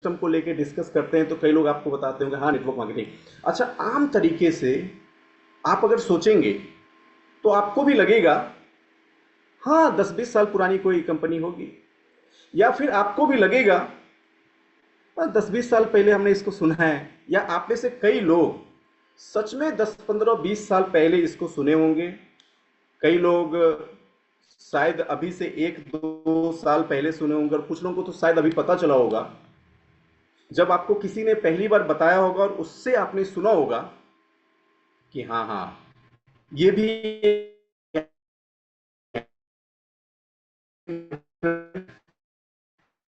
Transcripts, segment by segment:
System को लेके discuss करते हैं तो कई लोग आपको बताते होंगे हाँ नेटवर्क मार्केटिंग। अच्छा, आम तरीके से आप अगर सोचेंगे तो आपको भी लगेगा हाँ 10-20 साल पुरानी कोई कंपनी होगी, या फिर आपको भी लगेगा 10-20 साल पहले हमने इसको सुना है, या आप में से कई लोग सच में 10-15-20 साल पहले इसको सुने होंगे। कई लोग शायद अभी से 1-2 साल पहले सुने होंगे, और कुछ लोगों को तो शायद अभी पता चला होगा जब आपको किसी ने पहली बार बताया होगा और उससे आपने सुना होगा कि हाँ हाँ ये भी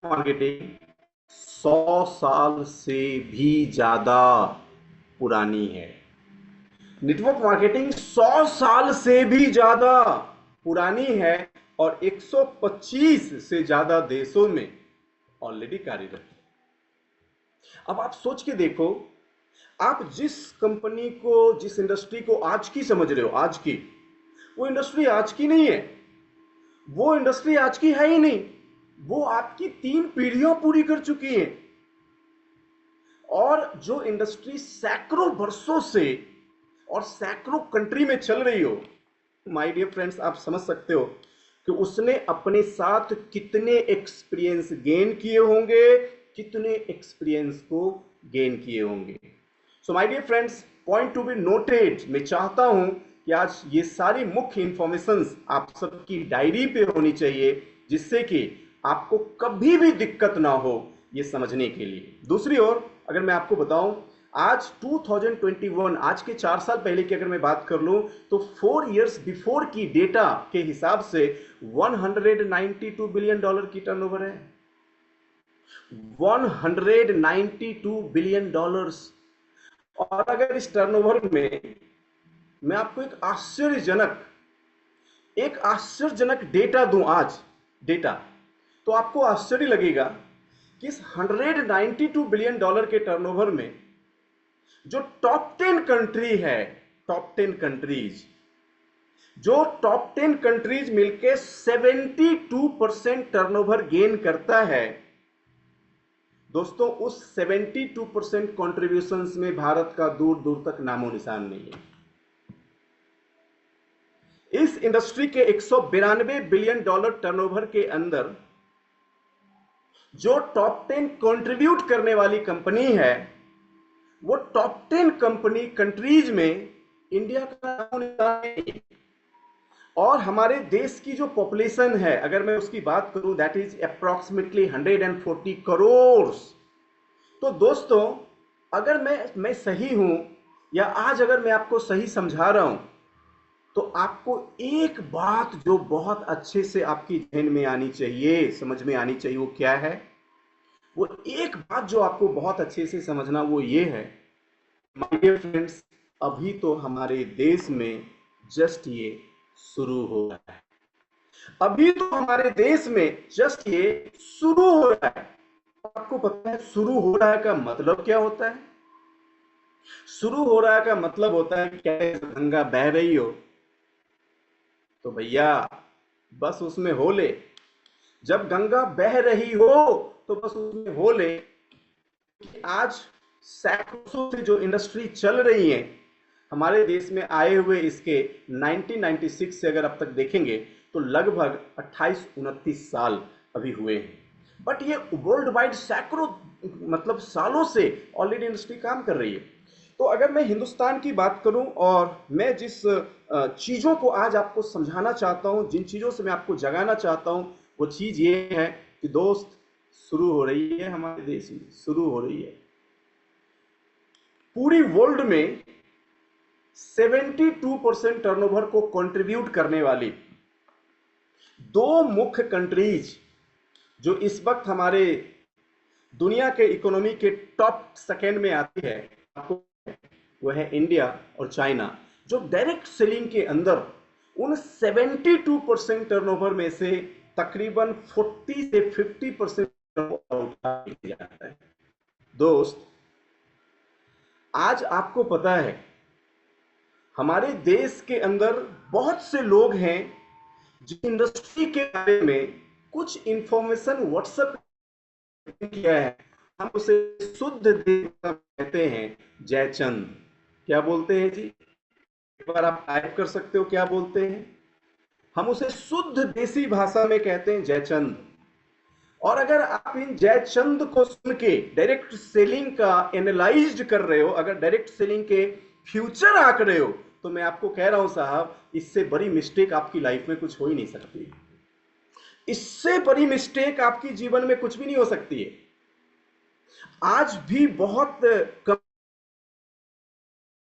मार्केटिंग 100 साल से भी ज्यादा पुरानी है। नेटवर्क मार्केटिंग 100 साल से भी ज्यादा पुरानी है और 125 से ज्यादा देशों में ऑलरेडी कार्यरत है। अब आप सोच के देखो, आप जिस कंपनी को, जिस इंडस्ट्री को आज की समझ रहे हो, आज की, वो इंडस्ट्री आज की नहीं है। वो इंडस्ट्री आज की है ही नहीं, वो आपकी 3 पीढ़ियां पूरी कर चुकी है। और जो इंडस्ट्री सैकड़ों वर्षों से और सैकड़ों कंट्री में चल रही हो, माय डियर फ्रेंड्स, आप समझ सकते हो कि उसने अपने साथ कितने एक्सपीरियंस गेन किए होंगे, कितने एक्सपीरियंस को गेन किए होंगे। So my dear friends, point to be noted, मैं चाहता हूं कि आज ये सारी मुख्य इंफॉर्मेशंस आप सबकी डायरी पे होनी चाहिए, जिससे कि आपको कभी भी दिक्कत ना हो ये समझने के लिए। दूसरी ओर अगर मैं आपको बताऊं, आज 2021, आज के 4 साल पहले की अगर मैं बात कर लूं तो 4 इयर्स बिफोर की डेटा के हिसाब से $192 बिलियन की टर्नओवर है। $192 बिलियन। और अगर इस टर्नओवर में मैं आपको एक आश्चर्यजनक डेटा दूं आज, डेटा, तो आपको आश्चर्य लगेगा कि इस $192 बिलियन के टर्नओवर में जो टॉप 10 कंट्री है, टॉप 10 कंट्रीज, जो टॉप 10 कंट्रीज मिलके 72% टर्नओवर गेन करता है, दोस्तों उस 72% कॉन्ट्रीब्यूशंस में भारत का दूर दूर तक नामो निशान नहीं है। इस इंडस्ट्री के $192 बिलियन टर्नओवर के अंदर जो टॉप 10 कंट्रीब्यूट करने वाली कंपनी है, वो टॉप 10 कंपनी कंट्रीज में इंडिया का नाम निशान नहीं है। और हमारे देश की जो पॉपुलेशन है, अगर मैं उसकी बात करूं, दैट इज अप्रॉक्सीमेटली 140 करोड़। तो दोस्तों, अगर मैं सही हूं, या आज अगर मैं आपको सही समझा रहा हूं, तो आपको एक बात जो बहुत अच्छे से आपकी ध्यान में आनी चाहिए, समझ में आनी चाहिए, वो क्या है? वो एक बात जो आपको बहुत अच्छे से समझना, वो ये है, माय डियर फ्रेंड्स, अभी तो हमारे देश में जस्ट ये शुरू हो रहा है। अभी तो हमारे देश में जस्ट ये शुरू हो रहा है। आपको पता है शुरू हो रहा है का मतलब क्या होता है? शुरू हो रहा है का मतलब होता है कि क्या गंगा बह रही हो तो भैया बस उसमें हो ले। जब गंगा बह रही हो तो बस उसमें हो ले। आज सैकड़ों से जो इंडस्ट्री चल रही है हमारे देश में आए हुए, इसके 1996 से अगर अब तक देखेंगे तो लगभग 28-29 साल अभी हुए हैं। बट ये वर्ल्ड वाइड सैकड़ों, मतलब सालों से ऑलरेडी इंडस्ट्री काम कर रही है। तो अगर मैं हिंदुस्तान की बात करूं, और मैं जिस चीज़ों को आज आपको समझाना चाहता हूं, जिन चीज़ों से मैं आपको जगाना चाहता हूं, वो चीज़ ये है कि दोस्त, शुरू हो रही है हमारे देश में, शुरू हो रही है। पूरी वर्ल्ड में 72% टर्नओवर को कंट्रीब्यूट करने वाली दो मुख्य कंट्रीज जो इस वक्त हमारे दुनिया के इकोनॉमी के टॉप सेकेंड में आती है, आपको वो है इंडिया और चाइना, जो डायरेक्ट सेलिंग के अंदर उन 72% टर्नओवर में से तकरीबन 40 से 50% उठा जाता है। दोस्त, आज आपको पता है हमारे देश के अंदर बहुत से लोग हैं जो इंडस्ट्री के बारे में कुछ इंफॉर्मेशन व्हाट्सएप किया है, हम उसे शुद्ध देसी भाषा में कहते हैं जयचंद। क्या बोलते हैं जी? एक बार आप टाइप कर सकते हो, क्या बोलते हैं? हम उसे शुद्ध देसी भाषा में कहते हैं जयचंद। और अगर आप इन जयचंद को सुन के डायरेक्ट सेलिंग का एनालाइज कर रहे हो, अगर डायरेक्ट सेलिंग के फ्यूचर आंक रहे हो, तो मैं आपको कह रहा हूं साहब, इससे बड़ी मिस्टेक आपकी लाइफ में कुछ हो ही नहीं सकती। इससे बड़ी मिस्टेक आपकी जीवन में कुछ भी नहीं हो सकती है। आज भी बहुत कम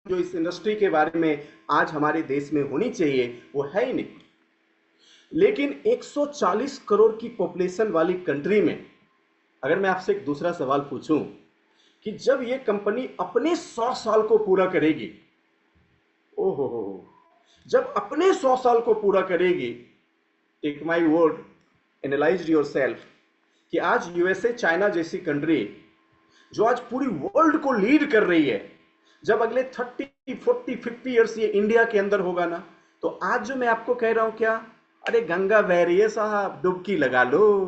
जो इस इंडस्ट्री के बारे में आज हमारे देश में होनी चाहिए वो है ही नहीं। लेकिन 140 करोड़ की पॉपुलेशन वाली कंट्री में अगर मैं आपसे एक दूसरा सवाल पूछूं कि जब ये कंपनी अपने 100 साल को पूरा करेगी, ओहो हो, जब अपने 100 साल को पूरा करेगी, take my word, analyse yourself, कि आज यूएसए चाइना जैसी कंट्री जो आज पूरी वर्ल्ड को लीड कर रही है, जब अगले 30 40 50 ईयर्स ये इंडिया के अंदर होगा ना, तो आज जो मैं आपको कह रहा हूं, क्या अरे गंगा बह रही है साहब, डुबकी लगा लो।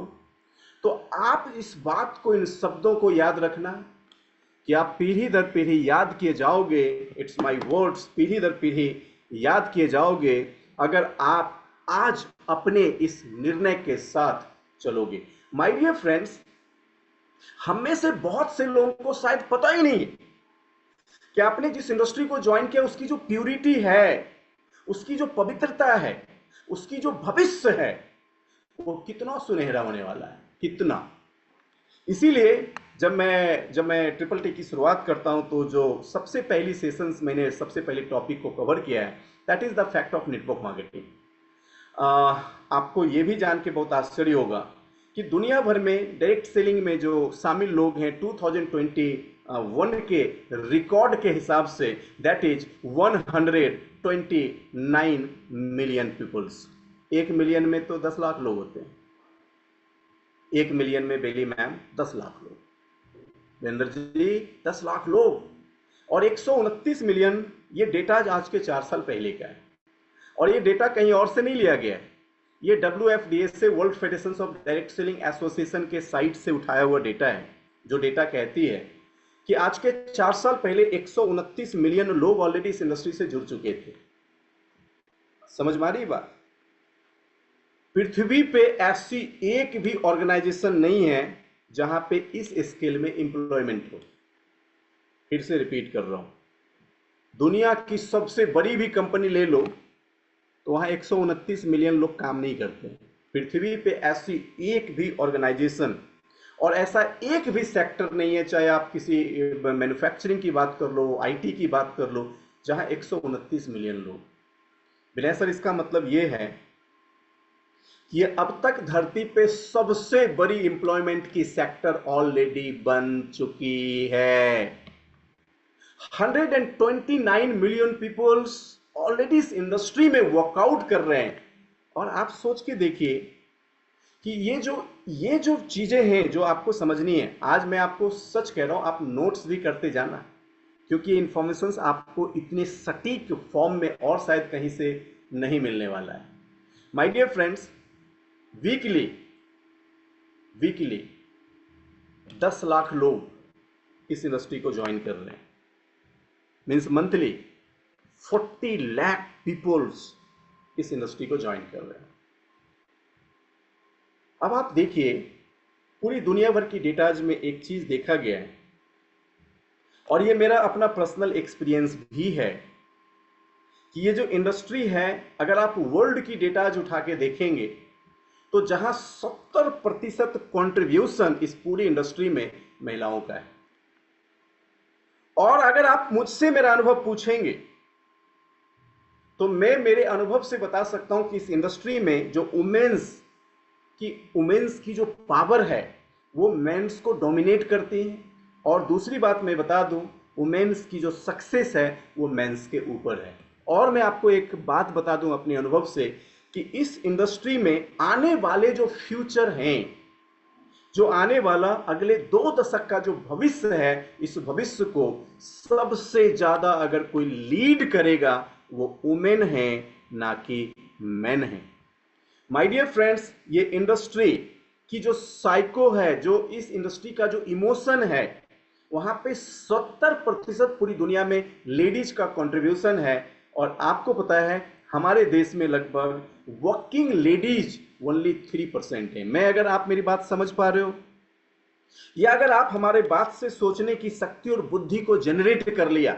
तो आप इस बात को, इन शब्दों को याद रखना कि आप पीढ़ी दर पीढ़ी याद किए जाओगे। इट्स माय वर्ड्स, पीढ़ी दर पीढ़ी याद किए जाओगे अगर आप आज अपने इस निर्णय के साथ चलोगे। माय डियर फ्रेंड्स, हम में से बहुत से लोगों को शायद पता ही नहीं कि आपने जिस इंडस्ट्री को ज्वाइन किया उसकी जो प्यूरिटी है, उसकी जो पवित्रता है, उसकी जो भविष्य है, वो कितना सुनहरा होने वाला है, कितना। इसीलिए जब मैं ट्रिपल टी की शुरुआत करता हूं तो जो सबसे पहली सेशंस मैंने सबसे पहले टॉपिक को कवर किया है, that is the fact of network marketing. आपको ये भी जान के बहुत आश्चर्य होगा कि दुनिया भर में डायरेक्ट सेलिंग में जो शामिल लोग हैं 2021 के रिकॉर्ड के हिसाब से, that is 129 million peoples. 1 million में तो 10 लाख लोग होते हैं। 1 मिलियन में बेली मैम 10 लाख लोग, वीरेंद्र जी 10 लाख लोग, और 129 मिलियन, ये डेटा आज के 4 साल पहले का है। और ये डेटा कहीं और से नहीं लिया गया है, ये WFDA से, world federation of direct selling association के साइट से उठाया हुआ डेटा है, जो डेटा कहती है कि आज के 4 साल पहले 129 मिलियन लोग ऑलरेडी इस इंडस्ट्री से जुड़ चुके थे। समझ में आ रही बात? पृथ्वी पे ऐसी एक भी ऑर्गेनाइजेशन नहीं है जहां पे इस स्केल में एम्प्लॉयमेंट हो। फिर से रिपीट कर रहा हूं, दुनिया की सबसे बड़ी भी कंपनी ले लो तो वहां 129 मिलियन लोग काम नहीं करते। पृथ्वी पे ऐसी एक भी ऑर्गेनाइजेशन और ऐसा एक भी सेक्टर नहीं है, चाहे आप किसी मैन्युफैक्चरिंग की बात कर लो, IT की बात कर लो, जहां 129 मिलियन लोग। विनय सर, इसका मतलब यह है कि ये अब तक धरती पे सबसे बड़ी एम्प्लॉयमेंट की सेक्टर ऑलरेडी बन चुकी है। 129 मिलियन पीपल्स ऑलरेडी इस इंडस्ट्री में वर्कआउट कर रहे हैं। और आप सोच के देखिए कि ये जो चीजें हैं जो आपको समझनी है, आज मैं आपको सच कह रहा हूं, आप नोट्स भी करते जाना, क्योंकि इंफॉर्मेशन आपको इतने सटीक फॉर्म में और शायद कहीं से नहीं मिलने वाला है। My dear friends, weekly 10 lakh लोग इस इंडस्ट्री को ज्वाइन कर रहे हैं। मीन्स मंथली 40 लाख पीपल्स इस इंडस्ट्री को ज्वाइन कर रहे हैं। अब आप देखिए, पूरी दुनिया भर की डेटाज में एक चीज देखा गया है, और ये मेरा अपना पर्सनल एक्सपीरियंस भी है, कि ये जो इंडस्ट्री है, अगर आप वर्ल्ड की डेटाज उठा के देखेंगे तो जहां 70% कंट्रीब्यूशन इस पूरी इंडस्ट्री में महिलाओं का है। और अगर आप मुझसे मेरा अनुभव पूछेंगे तो मैं मेरे अनुभव से बता सकता हूं कि इस इंडस्ट्री में जो वुमेन्स की जो पावर है वो मेंस को डोमिनेट करती है। और दूसरी बात मैं बता दूं, वुमेन्स की जो सक्सेस है वो मेंस के ऊपर है। और मैं आपको एक बात बता दूं अपने अनुभव से कि इस इंडस्ट्री में आने वाले जो फ्यूचर हैं, जो आने वाला अगले 2 दशक का जो भविष्य है, इस भविष्य को सबसे ज्यादा अगर कोई लीड करेगा वो वुमेन है, ना कि मेन है। माय डियर फ्रेंड्स, ये इंडस्ट्री कि जो साइको है, जो इस इंडस्ट्री का जो इमोशन है, वहां पे 70% पूरी दुनिया में लेडीज का कंट्रीब्यूशन है। और आपको पता है हमारे देश में लगभग वर्किंग लेडीज ओनली 3% है। मैं, अगर आप मेरी बात समझ पा रहे हो, या अगर आप हमारे बात से सोचने की शक्ति और बुद्धि को जनरेट कर लिया,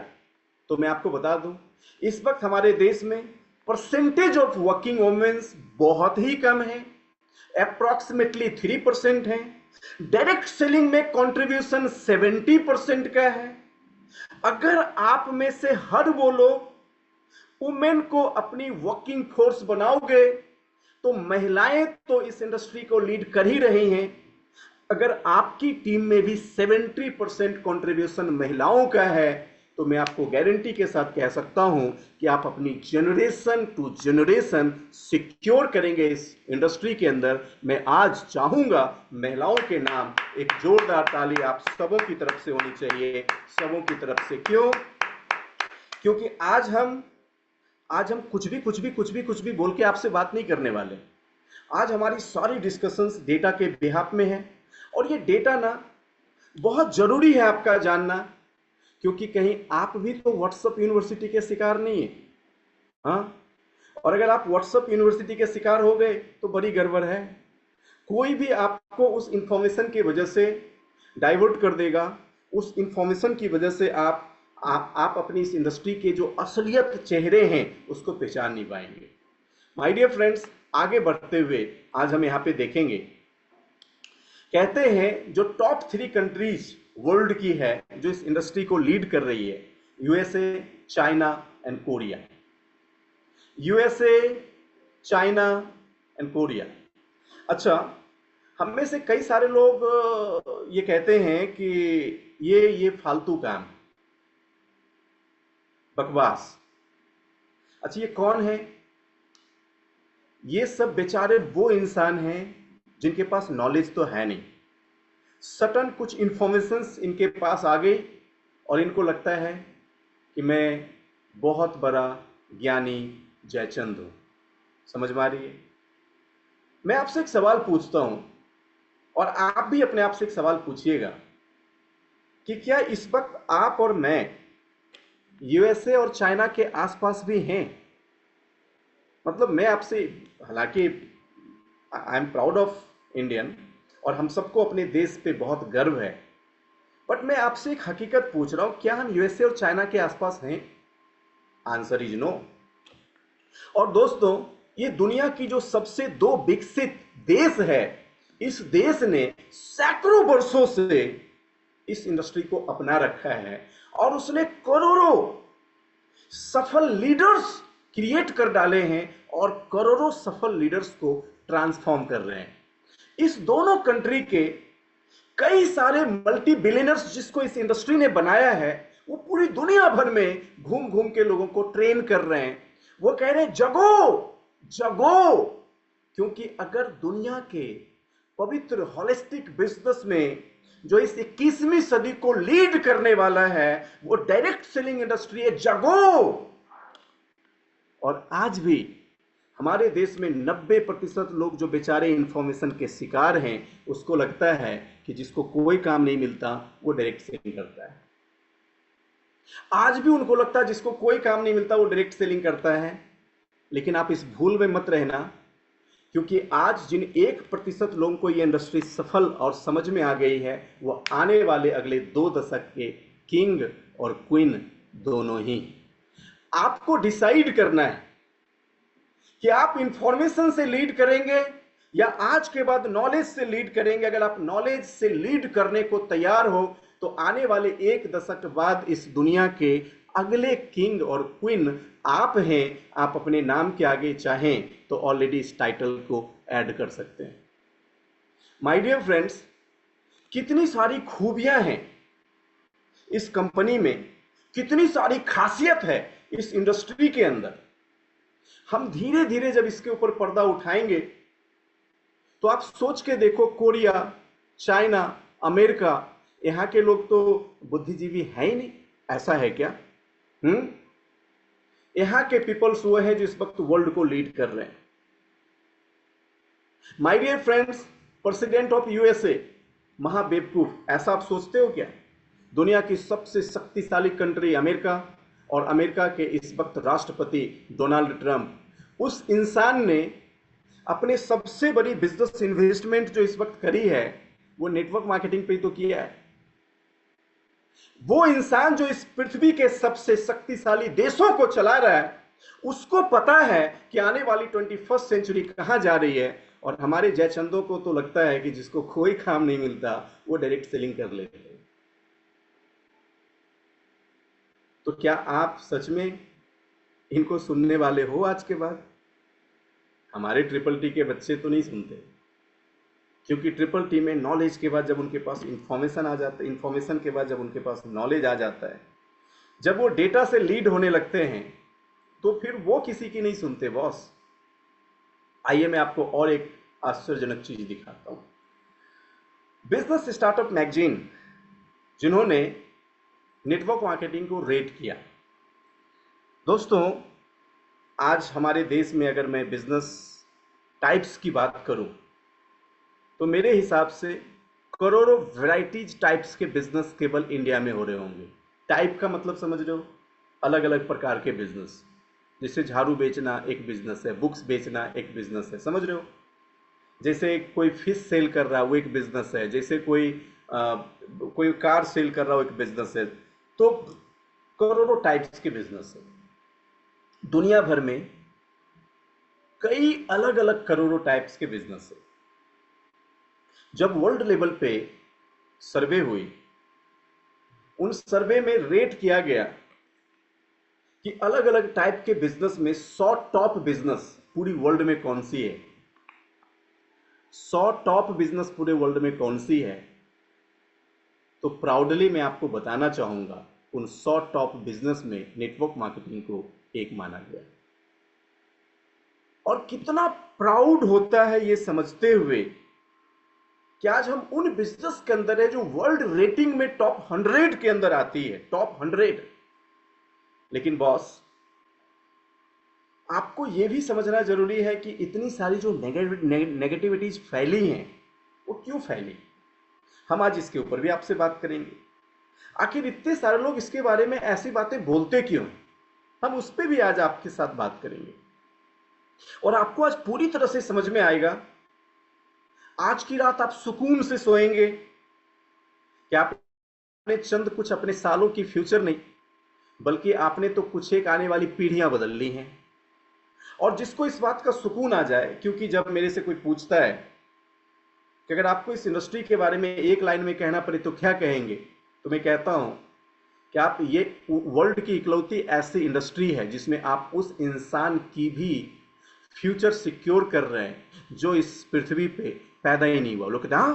तो मैं आपको बता दूं इस वक्त हमारे देश में परसेंटेज ऑफ वर्किंग वुमेन्स बहुत ही कम है, अप्रॉक्सीमेटली 3% है। डायरेक्ट सेलिंग में कंट्रीब्यूशन 70% का है। अगर आप में से हर वो लोग वुमेन को अपनी वर्किंग फोर्स बनाओगे, तो महिलाएं तो इस इंडस्ट्री को लीड कर ही रही हैं। अगर आपकी टीम में भी 70% कंट्रीब्यूशन महिलाओं का है, तो मैं आपको गारंटी के साथ कह सकता हूं कि आप अपनी जनरेशन टू जनरेशन सिक्योर करेंगे इस इंडस्ट्री के अंदर। मैं आज चाहूंगा महिलाओं के नाम एक जोरदार ताली आप सबों की तरफ से होनी चाहिए, सबों की तरफ से। क्यों? क्योंकि आज हम कुछ भी बोल के आपसे बात नहीं करने वाले। आज हमारी सारी डिस्कशंस डेटा के बिहाफ में है, और ये डेटा ना बहुत जरूरी है आपका जानना, क्योंकि कहीं आप भी तो व्हाट्सएप यूनिवर्सिटी के शिकार नहीं है। हाँ, और अगर आप व्हाट्सएप यूनिवर्सिटी के शिकार हो गए तो बड़ी गड़बड़ है। कोई भी आपको उस इंफॉर्मेशन की वजह से डाइवर्ट कर देगा, उस इंफॉर्मेशन की वजह से आप अपनी इस इंडस्ट्री के जो असलियत चेहरे हैं उसको पहचान नहीं पाएंगे। माय डियर फ्रेंड्स, आगे बढ़ते हुए आज हम यहाँ पे देखेंगे, कहते हैं जो टॉप 3 कंट्रीज वर्ल्ड की है जो इस इंडस्ट्री को लीड कर रही है, USA, China and Korea. USA, China and Korea. अच्छा, हम में से कई सारे लोग ये कहते हैं कि ये फालतू काम, बकवास। अच्छा, ये कौन है? ये सब बेचारे वो इंसान हैं जिनके पास नॉलेज तो है नहीं, सटन कुछ इंफॉर्मेशंस इनके पास आ गई और इनको लगता है कि मैं बहुत बड़ा ज्ञानी जयचंद हूं। समझ में आ रही है? मैं आपसे एक सवाल पूछता हूं, और आप भी अपने आप से एक सवाल पूछिएगा कि क्या इस वक्त आप और मैं यूएसए और चाइना के आसपास भी हैं? मतलब मैं आपसे, हालांकि I am proud of Indian और हम सबको अपने देश पे बहुत गर्व है, बट मैं आपसे एक हकीकत पूछ रहा हूं, क्या हम यूएसए और चाइना के आसपास हैं? Answer is no. और दोस्तों, ये दुनिया की जो सबसे 2 विकसित देश है, इस देश ने सैकड़ों वर्षों से इस इंडस्ट्री को अपना रखा है और उसने करोड़ों सफल लीडर्स क्रिएट कर डाले हैं और करोड़ों सफल लीडर्स को ट्रांसफॉर्म कर रहे हैं। इस दोनों कंट्री के कई सारे मल्टी बिलियनर्स जिसको इस इंडस्ट्री ने बनाया है, वो पूरी दुनिया भर में घूम घूम के लोगों को ट्रेन कर रहे हैं। वो कह रहे हैं जगो जगो, क्योंकि अगर दुनिया के पवित्र होलिस्टिक बिजनेस में जो इस 21वीं सदी को लीड करने वाला है वो डायरेक्ट सेलिंग इंडस्ट्री है, जगो। और आज भी हमारे देश में 90% लोग जो बेचारे इंफॉर्मेशन के शिकार हैं, उसको लगता है कि जिसको कोई काम नहीं मिलता वो डायरेक्ट सेलिंग करता है। आज भी उनको लगता है जिसको कोई काम नहीं मिलता वो डायरेक्ट सेलिंग करता है। लेकिन आप इस भूल में मत रहना, क्योंकि आज जिन 1% लोगों को ये इंडस्ट्री सफल और समझ में आ गई है, वो आने वाले अगले 2 दशक के किंग और क्वीन दोनों ही। आपको डिसाइड करना है कि आप इंफॉर्मेशन से लीड करेंगे या आज के बाद नॉलेज से लीड करेंगे। अगर आप नॉलेज से लीड करने को तैयार हो तो आने वाले 1 दशक बाद इस दुनिया के अगले किंग और क्वीन आप हैं। आप अपने नाम के आगे चाहें तो ऑलरेडी इस टाइटल को ऐड कर सकते हैं। माय डियर फ्रेंड्स, कितनी सारी खूबियां हैं इस कंपनी में, कितनी सारी खासियत है इस इंडस्ट्री के अंदर। हम धीरे धीरे जब इसके ऊपर पर्दा उठाएंगे तो आप सोच के देखो, कोरिया, चाइना, अमेरिका, यहां के लोग तो बुद्धिजीवी है ही नहीं। ऐसा है क्या? यहां के पीपल्स वो हैं जो इस वक्त वर्ल्ड को लीड कर रहे हैं। My dear friends, president of USA, महाबेवकूफ, ऐसा आप सोचते हो क्या? दुनिया की सबसे शक्तिशाली कंट्री अमेरिका, और अमेरिका के इस वक्त राष्ट्रपति डोनाल्ड ट्रंप, उस इंसान ने अपने सबसे बड़ी बिजनेस इन्वेस्टमेंट जो इस वक्त करी है वो नेटवर्क मार्केटिंग पे तो किया है। वो इंसान जो इस पृथ्वी के सबसे शक्तिशाली देशों को चला रहा है, उसको पता है कि आने वाली 21st सेंचुरी कहां जा रही है। और हमारे जयचंदों को तो लगता है कि जिसको कोई काम नहीं मिलता वो डायरेक्ट सेलिंग कर लेते हैं। तो क्या आप सच में इनको सुनने वाले हो आज के बाद? हमारे ट्रिपल टी के बच्चे तो नहीं सुनते, क्योंकि ट्रिपल टी में नॉलेज के बाद जब उनके पास इंफॉर्मेशन आ जाता है, इंफॉर्मेशन के बाद जब उनके पास नॉलेज आ जाता है, जब वो डेटा से लीड होने लगते हैं, तो फिर वो किसी की नहीं सुनते बॉस। आइए मैं आपको और एक आश्चर्यजनक चीज दिखाता हूं। बिजनेस स्टार्टअप मैगजीन, जिन्होंने नेटवर्क मार्केटिंग को रेट किया। दोस्तों, आज हमारे देश में अगर मैं बिजनेस टाइप्स की बात करूं तो मेरे हिसाब से करोड़ों वैराइटीज टाइप्स के बिजनेस केवल इंडिया में हो रहे होंगे। टाइप का मतलब समझ रहे हो? अलग अलग प्रकार के बिजनेस। जैसे झाड़ू बेचना एक बिजनेस है, बुक्स बेचना एक बिजनेस है, समझ रहे हो? जैसे कोई फिश सेल कर रहा है वो एक बिजनेस है, जैसे कोई कार सेल कर रहा हो एक बिजनेस है। तो करोड़ों टाइप्स के बिजनेस है दुनिया भर में, कई अलग अलग करोड़ों टाइप्स के बिजनेस है। जब वर्ल्ड लेवल पे सर्वे हुई, उन सर्वे में रेट किया गया कि अलग अलग टाइप के बिजनेस में 100 टॉप बिजनेस पूरी वर्ल्ड में कौन सी है। 100 टॉप बिजनेस पूरे वर्ल्ड में कौन सी है? तो प्राउडली मैं आपको बताना चाहूंगा, उन 100 टॉप बिजनेस में नेटवर्क मार्केटिंग को एक माना गया। और कितना प्राउड होता है ये समझते हुए कि आज हम उन बिजनेस के अंदर है जो वर्ल्ड रेटिंग में टॉप 100 के अंदर आती है, टॉप 100। लेकिन बॉस, आपको यह भी समझना जरूरी है कि इतनी सारी जो नेगेटिविटीज फैली हैं वो क्यों फैली। हम आज इसके ऊपर भी आपसे बात करेंगे। आखिर इतने सारे लोग इसके बारे में ऐसी बातें बोलते क्यों, हम उस पर भी आज आपके साथ बात करेंगे। और आपको आज पूरी तरह से समझ में आएगा, आज की रात आप सुकून से सोएंगे कि आपने चंद कुछ अपने सालों की फ्यूचर नहीं, बल्कि आपने तो कुछ एक आने वाली पीढ़ियां बदल ली हैं। और जिसको इस बात का सुकून आ जाए, क्योंकि जब मेरे से कोई पूछता है कि अगर आपको इस इंडस्ट्री के बारे में एक लाइन में कहना पड़े तो क्या कहेंगे, तो मैं कहता हूं कि आप ये वर्ल्ड की इकलौती ऐसी इंडस्ट्री है जिसमें आप उस इंसान की भी फ्यूचर सिक्योर कर रहे हैं जो इस पृथ्वी पे पैदा ही नहीं हुआ। लोग कहते हैं हाँ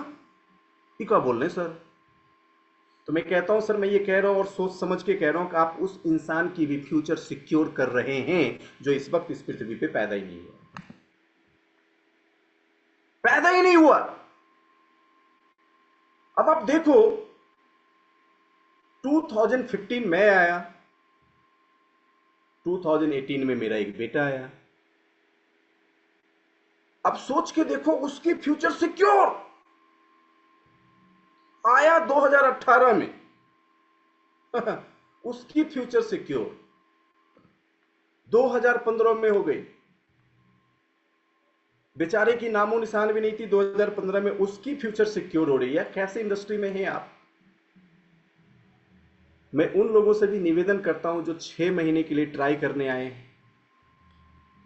ये क्या बोल रहे हैं सर? तो मैं कहता हूं सर, मैं ये कह रहा हूं और सोच समझ के कह रहा हूं कि आप उस इंसान की भी फ्यूचर सिक्योर कर रहे हैं जो इस वक्त इस पृथ्वी पे पैदा ही नहीं हुआ, पैदा ही नहीं हुआ। अब आप देखो, 2015 मैं आया, 2018 में मेरा एक बेटा आया। अब सोच के देखो, उसकी फ्यूचर सिक्योर। आया 2018 में उसकी फ्यूचर सिक्योर 2015 में हो गई। बेचारे की नामो निशान भी नहीं थी, 2015 में उसकी फ्यूचर सिक्योर हो रही है। कैसे इंडस्ट्री में हैं आप? मैं उन लोगों से भी निवेदन करता हूं जो 6 महीने के लिए ट्राई करने आए,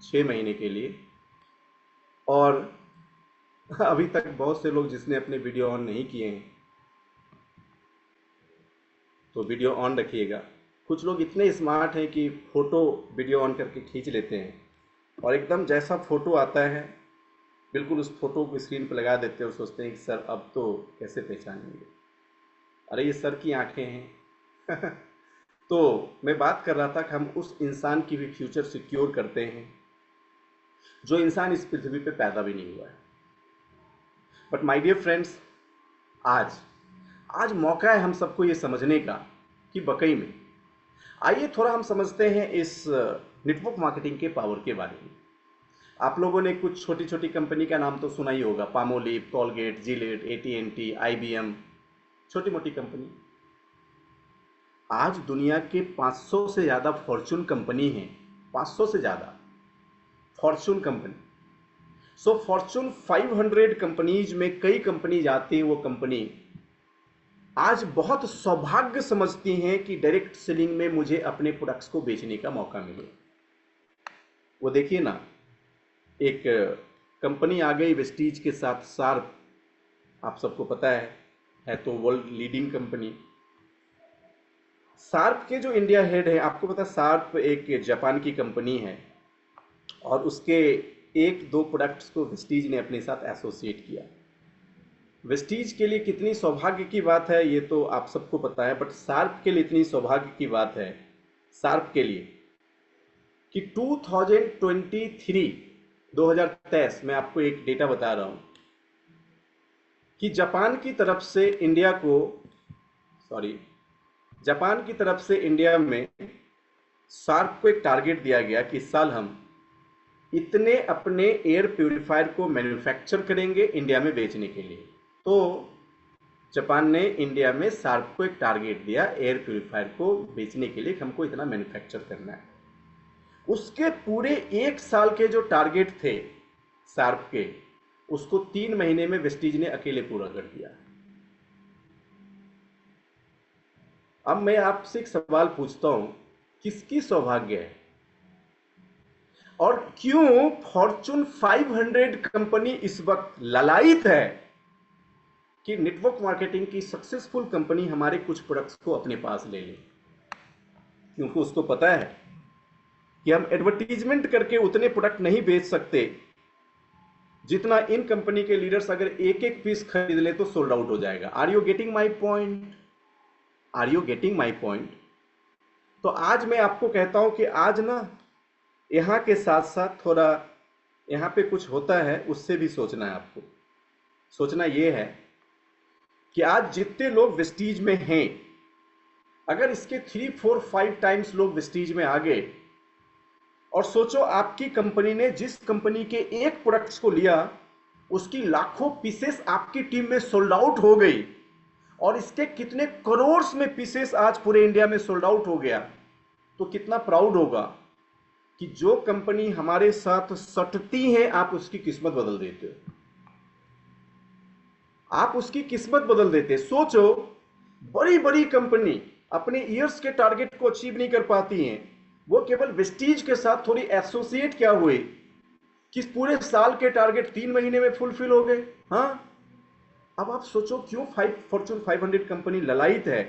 6 महीने के लिए, और अभी तक बहुत से लोग जिसने अपने वीडियो ऑन नहीं किए हैं तो वीडियो ऑन रखिएगा। कुछ लोग इतने स्मार्ट हैं कि फोटो वीडियो ऑन करके खींच लेते हैं और एकदम जैसा फोटो आता है बिल्कुल उस फोटो को स्क्रीन पर लगा देते हैं और सोचते हैं कि सर अब तो कैसे पहचानेंगे। अरे ये सर की आंखें हैं तो मैं बात कर रहा था कि हम उस इंसान की भी फ्यूचर सिक्योर करते हैं जो इंसान इस पृथ्वी पे पैदा भी नहीं हुआ है। बट माय डियर फ्रेंड्स, आज मौका है हम सबको ये समझने का कि वाकई में, आइए थोड़ा हम समझते हैं इस नेटवर्क मार्केटिंग के पावर के बारे में। आप लोगों ने कुछ छोटी छोटी कंपनी का नाम तो सुना ही होगा, पामोलिव, कॉलगेट, जिलेट, एटीएनटी, आईबीएम, छोटी मोटी कंपनी। आज दुनिया के 500 से ज्यादा फॉर्चून कंपनी हैं, 500 से ज्यादा Fortune company. So fortune 500 companies में कई कंपनी आती हैं। वो कंपनी आज बहुत सौभाग्य समझती हैं कि डायरेक्ट सेलिंग में मुझे अपने प्रोडक्ट्स को बेचने का मौका मिले। वो देखिए ना, एक कंपनी आ गई वेस्टीज के साथ, शार्प, आप सबको पता है तो वर्ल्ड लीडिंग कंपनी। शार्प के जो इंडिया हेड है, आपको पता है शार्प एक जापान की कंपनी है और उसके एक दो प्रोडक्ट्स को वेस्टीज ने अपने साथ एसोसिएट किया। वेस्टीज के लिए कितनी सौभाग्य की बात है ये तो आप सबको पता है, बट शार्प के लिए इतनी सौभाग्य की बात है, शार्प के लिए, कि 2023 में आपको एक डेटा बता रहा हूं कि जापान की तरफ से इंडिया में शार्प को एक टारगेट दिया गया कि इस साल हम इतने अपने एयर प्यूरिफायर को मैन्युफैक्चर करेंगे इंडिया में बेचने के लिए। तो जापान ने इंडिया में शार्प को एक टारगेट दिया एयर प्यूरिफायर को बेचने के लिए, हमको इतना मैन्युफैक्चर करना है। उसके पूरे एक साल के जो टारगेट थे शार्प के, उसको 3 महीने में वेस्टीज ने अकेले पूरा कर दिया। अब मैं आपसे एक सवाल पूछता हूं, किसकी सौभाग्य है और क्यों फॉर्चून 500 कंपनी इस वक्त ललायित है कि नेटवर्क मार्केटिंग की सक्सेसफुल कंपनी हमारे कुछ प्रोडक्ट्स को अपने पास ले ले? क्योंकि उसको पता है कि हम एडवर्टीजमेंट करके उतने प्रोडक्ट नहीं बेच सकते जितना इन कंपनी के लीडर्स अगर एक एक पीस खरीद ले तो सोल्ड आउट हो जाएगा। Are you getting my point? Are you getting my point? तो आज मैं आपको कहता हूं कि आज ना यहां के साथ साथ थोड़ा यहां पे कुछ होता है, उससे भी सोचना है आपको। सोचना यह है कि आज जितने लोग वेस्टीज में हैं, अगर इसके 3, 4, 5 टाइम्स लोग वेस्टीज में आ गए, और सोचो आपकी कंपनी ने जिस कंपनी के एक प्रोडक्ट्स को लिया उसकी लाखों पीसेस आपकी टीम में सोल्ड आउट हो गई, और इसके कितने करोड़ में पीसेस आज पूरे इंडिया में सोल्ड आउट हो गया, तो कितना प्राउड होगा कि जो कंपनी हमारे साथ सटती है आप उसकी किस्मत बदल देते हो। आप उसकी किस्मत बदल देते। सोचो, बड़ी बड़ी कंपनी अपने ईयर्स के टारगेट को अचीव नहीं कर पाती हैं, वो केवल वेस्टीज के साथ थोड़ी एसोसिएट क्या हुए कि पूरे साल के टारगेट 3 महीने में फुलफिल हो गए। हाँ, अब आप सोचो क्यों फॉर्चून 500 कंपनी ललायित है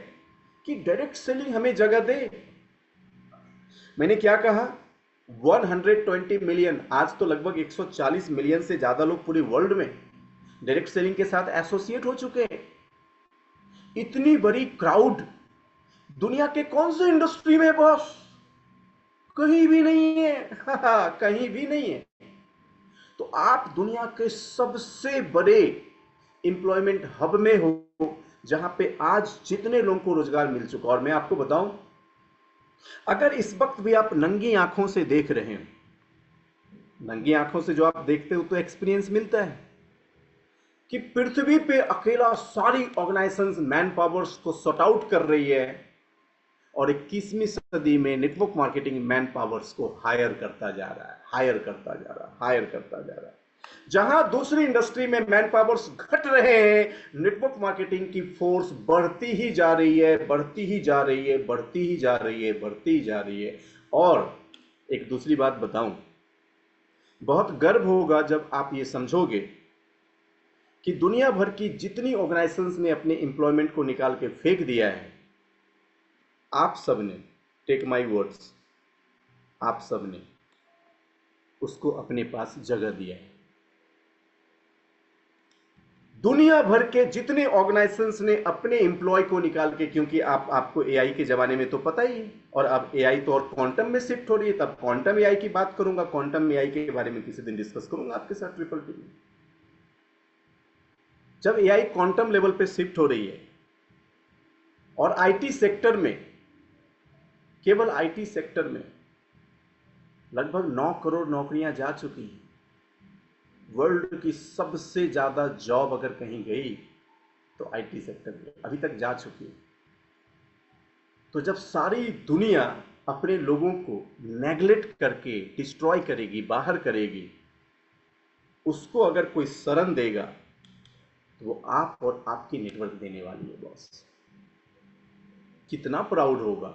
कि डायरेक्ट सेलिंग हमें जगह दे। मैंने क्या कहा, 120 मिलियन, आज तो लगभग 140 मिलियन से ज्यादा लोग पूरे वर्ल्ड में डायरेक्ट सेलिंग के साथ एसोसिएट हो चुके हैं। इतनी बड़ी क्राउड दुनिया के कौन से इंडस्ट्री में बॉस? कहीं भी नहीं है। कहीं भी नहीं है। तो आप दुनिया के सबसे बड़े एम्प्लॉयमेंट हब में हो, जहां पे आज जितने लोगों को रोजगार मिल चुका। और मैं आपको बताऊं, अगर इस वक्त भी आप नंगी आंखों से देख रहे हैं, नंगी आंखों से जो आप देखते हो तो एक्सपीरियंस मिलता है कि पृथ्वी पे अकेला सारी ऑर्गेनाइजेशंस मैन पावर्स को सॉर्ट आउट कर रही है, और 21वीं सदी में नेटवर्क मार्केटिंग मैन पावर्स को हायर करता जा रहा है, हायर करता जा रहा है, हायर करता जा रहा है। जहां दूसरी इंडस्ट्री में मैन पावर्स घट रहे हैं, नेटवर्क मार्केटिंग की फोर्स बढ़ती ही जा रही है, बढ़ती ही जा रही है, बढ़ती ही जा रही है, बढ़ती ही जा रही है। और एक दूसरी बात बताऊं, बहुत गर्व होगा जब आप ये समझोगे कि दुनिया भर की जितनी ऑर्गेनाइजेशंस ने अपने एम्प्लॉयमेंट को निकाल के फेंक दिया है, आप सबने, टेक माई वर्ड्स, आप सबने उसको अपने पास जगह दिया है। दुनिया भर के जितने ऑर्गेनाइजेशंस ने अपने एम्प्लॉय को निकाल के, क्योंकि आपको एआई के जमाने में तो पता ही है, और अब एआई तो और क्वांटम में शिफ्ट हो रही है, तब क्वांटम एआई की बात करूंगा, क्वांटम एआई के बारे में किसी दिन डिस्कस करूंगा आपके साथ ट्रिपल टी में। जब एआई क्वांटम लेवल पे शिफ्ट हो रही है और आईटी सेक्टर में, केवल आईटी सेक्टर में लगभग 9 करोड़ नौकरियां जा चुकी हैं। वर्ल्ड की सबसे ज्यादा जॉब अगर कहीं गई तो आईटी सेक्टर में अभी तक जा चुकी है। तो जब सारी दुनिया अपने लोगों को नेग्लेक्ट करके डिस्ट्रॉय करेगी, बाहर करेगी, उसको अगर कोई शरण देगा तो वो आप और आपकी नेटवर्क देने वाली है बॉस। कितना प्राउड होगा।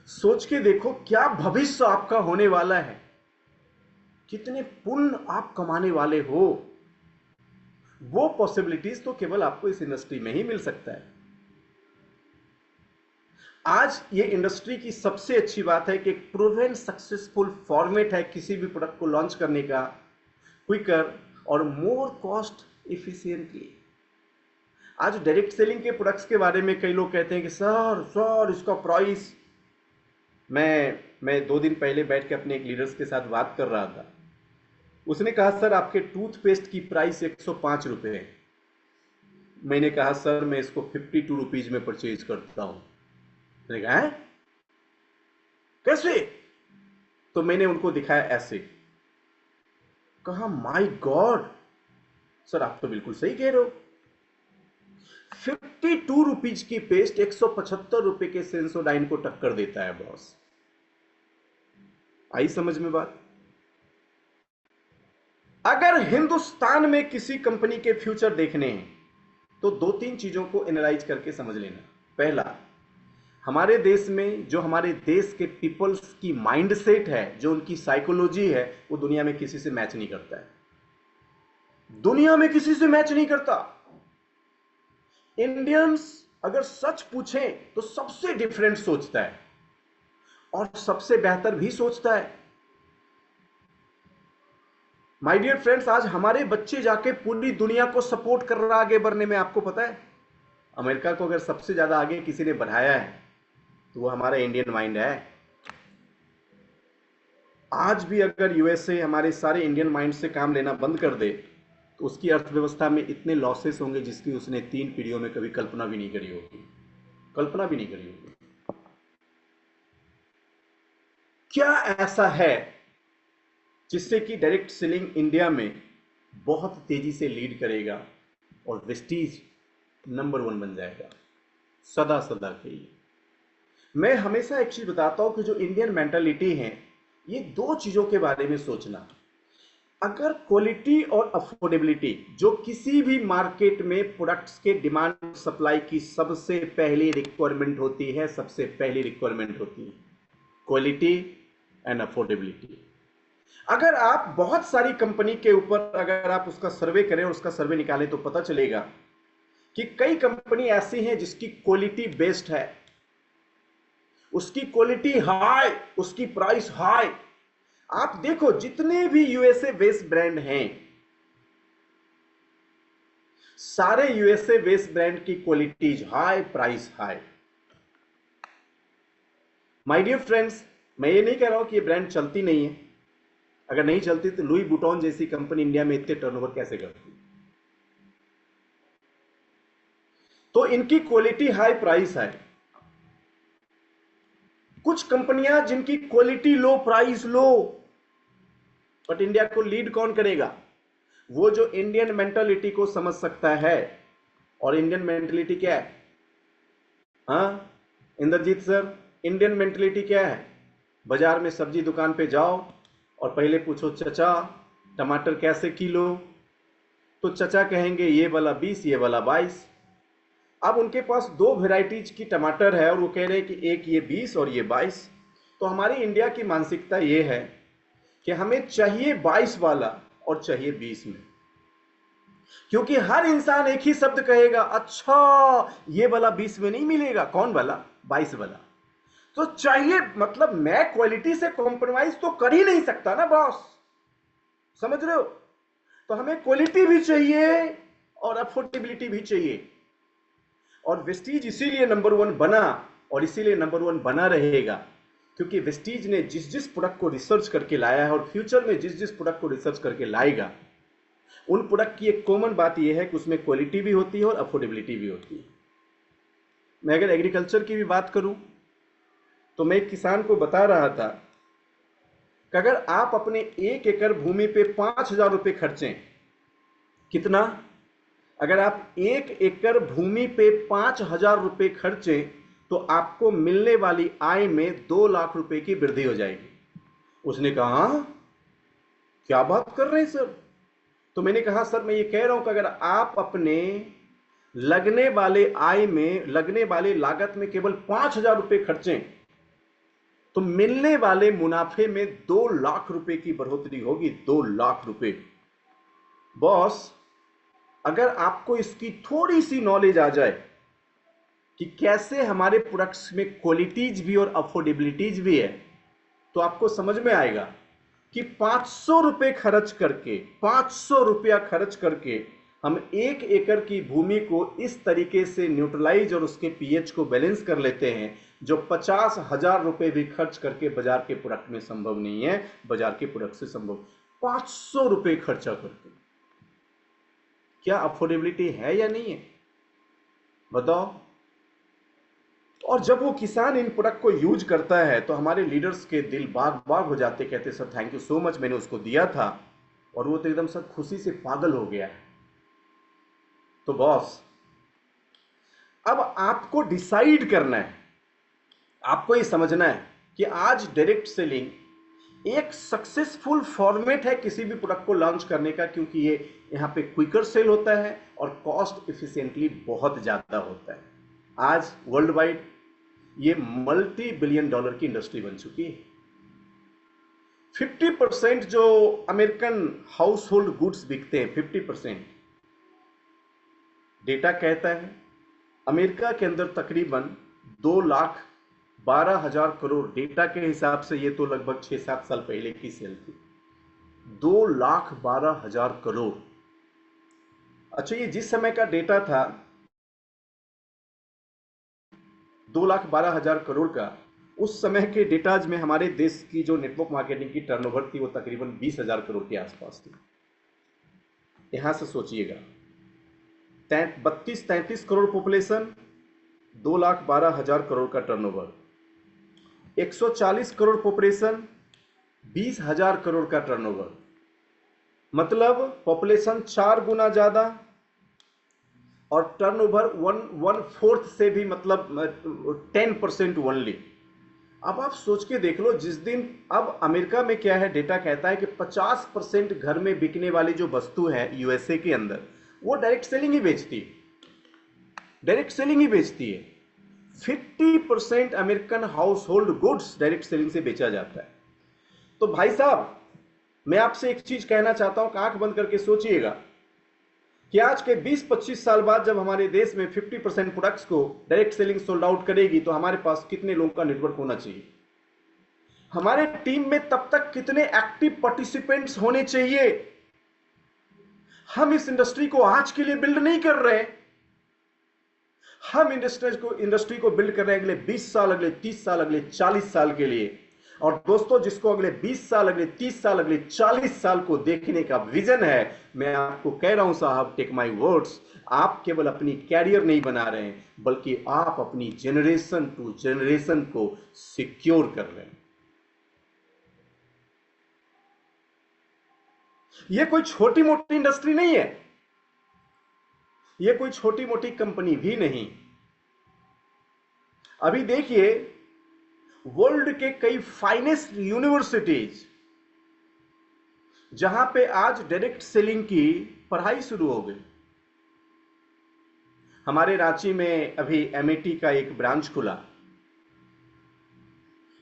सोच के देखो क्या भविष्य आपका होने वाला है, कितने पुण्य आप कमाने वाले हो। वो पॉसिबिलिटीज तो केवल आपको इस इंडस्ट्री में ही मिल सकता है। आज ये इंडस्ट्री की सबसे अच्छी बात है कि एक प्रूवन सक्सेसफुल फॉर्मेट है किसी भी प्रोडक्ट को लॉन्च करने का, क्विकर और मोर कॉस्ट इफिशिएंटली। आज डायरेक्ट सेलिंग के प्रोडक्ट्स के बारे में कई लोग कहते हैं कि सर इसका प्राइस, मैं 2 दिन पहले बैठ के अपने एक लीडर्स के साथ बात कर रहा था। उसने कहा सर आपके टूथपेस्ट की प्राइस 105 रुपए है। मैंने कहा सर मैं इसको 52 रुपीज में परचेज करता हूं। मैंने कहा है कैसे? तो मैंने उनको दिखाया ऐसे। कहा माय गॉड सर आप तो बिल्कुल सही कह रहे हो। 52 रुपीज की पेस्ट 175 रुपए के सेंसोडाइन को टक्कर देता है बॉस। आई समझ में बात? अगर हिंदुस्तान में किसी कंपनी के फ्यूचर देखने हैं तो 2-3 चीजों को एनालाइज करके समझ लेना। पहला, हमारे देश में जो हमारे देश के पीपल्स की माइंडसेट है, जो उनकी साइकोलॉजी है, वो दुनिया में किसी से मैच नहीं करता है। दुनिया में किसी से मैच नहीं करता। इंडियंस अगर सच पूछें तो सबसे डिफरेंट सोचता है और सबसे बेहतर भी सोचता है। माय डियर फ्रेंड्स, आज हमारे बच्चे जाके पूरी दुनिया को सपोर्ट कर रहा है आगे बढ़ने में। आपको पता है अमेरिका को अगर सबसे ज्यादा आगे किसी ने बढ़ाया है तो वो हमारा इंडियन माइंड है। आज भी अगर यूएसए हमारे सारे इंडियन माइंड से काम लेना बंद कर दे तो उसकी अर्थव्यवस्था में इतने लॉसेस होंगे जिसकी उसने 3 पीढ़ियों में कभी कल्पना भी नहीं करी होगी। कल्पना भी नहीं करी होगी। क्या ऐसा है जिससे कि डायरेक्ट सेलिंग इंडिया में बहुत तेजी से लीड करेगा और वेस्टीज नंबर 1 बन जाएगा सदा सदा के लिए? मैं हमेशा एक चीज बताता हूं कि जो इंडियन मेंटालिटी है, ये 2 चीजों के बारे में सोचना। अगर क्वालिटी और अफोर्डेबिलिटी, जो किसी भी मार्केट में प्रोडक्ट्स के डिमांड सप्लाई की सबसे पहली रिक्वायरमेंट होती है, सबसे पहली रिक्वायरमेंट होती है क्वालिटी एंड अफोर्डेबिलिटी। अगर आप बहुत सारी कंपनी के ऊपर अगर आप उसका सर्वे करें और उसका सर्वे निकालें तो पता चलेगा कि कई कंपनी ऐसी हैं जिसकी क्वालिटी बेस्ड है, उसकी क्वालिटी हाई, उसकी प्राइस हाई। आप देखो जितने भी यूएसए बेस्ड ब्रांड हैं, सारे यूएसए बेस्ड ब्रांड की qualities high, price high. My dear friends, मैं ये नहीं कह रहा हूं कि ये ब्रांड चलती नहीं है। अगर नहीं चलती तो लुई वुइटन जैसी कंपनी इंडिया में इतने टर्नओवर कैसे करती? तो इनकी क्वालिटी हाई, प्राइस हाई। कुछ कंपनियां जिनकी quality low, price low, but India को लीड कौन करेगा? वो जो इंडियन मेंटालिटी को समझ सकता है। और इंडियन मेंटालिटी क्या है? हाँ इंद्रजीत सर, इंडियन मेंटालिटी क्या है? बाजार में सब्जी दुकान पे जाओ और पहले पूछो चाचा टमाटर कैसे किलो, तो चाचा कहेंगे ये वाला 20, ये वाला 22। अब उनके पास 2 वेराइटीज की टमाटर है और वो कह रहे हैं कि एक ये 20 और ये 22। तो हमारी इंडिया की मानसिकता ये है कि हमें चाहिए 22 वाला और चाहिए 20 में, क्योंकि हर इंसान एक ही शब्द कहेगा, अच्छा ये वाला 20 में नहीं मिलेगा, कौन वाला? 22 वाला। तो चाहिए, मतलब मैं क्वालिटी से कॉम्प्रोमाइज तो कर ही नहीं सकता ना बॉस, समझ रहे हो? तो हमें क्वालिटी भी चाहिए और अफोर्डेबिलिटी भी चाहिए। और वेस्टीज इसीलिए नंबर 1 बना और इसीलिए नंबर 1 बना रहेगा क्योंकि वेस्टीज ने जिस जिस प्रोडक्ट को रिसर्च करके लाया है और फ्यूचर में जिस जिस प्रोडक्ट को रिसर्च करके लाएगा, उन प्रोडक्ट की एक कॉमन बात यह है कि उसमें क्वालिटी भी होती है और अफोर्डेबिलिटी भी होती है। मैं अगर एग्रीकल्चर की भी बात करूं तो मैं एक किसान को बता रहा था कि अगर आप अपने 1 एकड़ भूमि पे 5,000 रुपये खर्चें, कितना? अगर आप 1 एकड़ भूमि पे 5,000 रुपये खर्चें तो आपको मिलने वाली आय में 2 लाख रुपए की वृद्धि हो जाएगी। उसने कहा, "हाँ, क्या बात कर रहे हैं सर?" तो मैंने कहा, सर मैं ये कह रहा हूं कि अगर आप अपने लगने वाले आय में, लगने वाले लागत में केवल 5,000 रुपये खर्चें तो मिलने वाले मुनाफे में 2 लाख रुपए की बढ़ोतरी होगी। 2 लाख रुपए। बॉस, अगर आपको इसकी थोड़ी सी नॉलेज आ जाए कि कैसे हमारे प्रोडक्ट्स में क्वालिटीज भी और अफोर्डेबिलिटीज भी है, तो आपको समझ में आएगा कि 500 रुपए खर्च करके, 500 रुपया खर्च करके हम 1 एकड़ की भूमि को इस तरीके से न्यूट्रलाइज और उसके पीएच को बैलेंस कर लेते हैं, जो 50,000 रुपए भी खर्च करके बाजार के प्रोडक्ट में संभव नहीं है। बाजार के प्रोडक्ट से संभव। 500 रुपए खर्चा करके क्या अफोर्डेबिलिटी है या नहीं है? बताओ। और जब वो किसान इन प्रोडक्ट को यूज करता है तो हमारे लीडर्स के दिल बाग बाग हो जाते, कहते sir thank you so much, मैंने उसको दिया था और वो तो एकदम सर खुशी से पागल हो गया है। तो बॉस, अब आपको डिसाइड करना है, आपको ये समझना है कि आज डायरेक्ट सेलिंग एक सक्सेसफुल फॉर्मेट है किसी भी प्रोडक्ट को लॉन्च करने का, क्योंकि ये यहां पे क्विकर सेल होता है और कॉस्ट एफिशिएंटली बहुत ज्यादा होता है। आज वर्ल्ड वाइड ये मल्टी बिलियन डॉलर की इंडस्ट्री बन चुकी है। 50% जो अमेरिकन हाउस होल्ड गुड्स बिकते हैं, 50% डेटा कहता है अमेरिका के अंदर तकरीबन 2,12,000 करोड़, डेटा के हिसाब से ये तो लगभग 6-7 साल पहले की सेल थी, 2,12,000 करोड़। अच्छा, ये जिस समय का डेटा था 2,12,000 करोड़ का, उस समय के डेटाज में हमारे देश की जो नेटवर्क मार्केटिंग की टर्नओवर थी वो तकरीबन 20,000 करोड़ के आसपास थी। यहां से सोचिएगा, 32-33 करोड़ पॉपुलेशन, 2,12,000 करोड़ का टर्नओवर, 140 करोड़ पॉपुलेशन, 20,000 करोड़ का टर्नओवर, मतलब पॉपुलेशन 4 गुना ज्यादा और टर्नओवर 1/4 से भी, मतलब 10% ओनली। अब आप सोच के देख लो, जिस दिन, अब अमेरिका में क्या है, डेटा कहता है कि 50% घर में बिकने वाली जो वस्तु है यूएसए के अंदर, वो डायरेक्ट सेलिंग ही बेचती है, डायरेक्ट सेलिंग ही बेचती है। 50% American house hold goods direct selling से बेचा जाता है। तो भाई साहब, मैं आपसे एक चीज कहना चाहता हूं कि आंख बंद करके सोचिएगा कि आज के 20-25 साल बाद जब हमारे देश में 50% प्रोडक्ट्स को डायरेक्ट सेलिंग सोल्ड आउट करेगी तो हमारे पास कितने लोगों का नेटवर्क होना चाहिए, हमारे टीम में तब तक कितने एक्टिव पार्टिसिपेंट्स होने चाहिए। हम इस इंडस्ट्री को आज के लिए बिल्ड नहीं कर रहे, हम इंडस्ट्री को बिल्ड कर रहे हैं अगले 20 साल, अगले 30 साल, अगले 40 साल के लिए। और दोस्तों, जिसको अगले 20 साल, अगले 30 साल, अगले 40 साल को देखने का विजन है, मैं आपको कह रहा हूं साहब, टेक माय वर्ड्स, आप केवल अपनी कैरियर नहीं बना रहे हैं, बल्कि आप अपनी जनरेशन टू जनरेशन को सिक्योर कर रहे हैं। यह कोई छोटी मोटी इंडस्ट्री नहीं है, यह कोई छोटी मोटी कंपनी भी नहीं। अभी देखिए, वर्ल्ड के कई फाइनेस्ट यूनिवर्सिटीज जहां पे आज डायरेक्ट सेलिंग की पढ़ाई शुरू हो गई। हमारे रांची में अभी एमआईटी का एक ब्रांच खुला।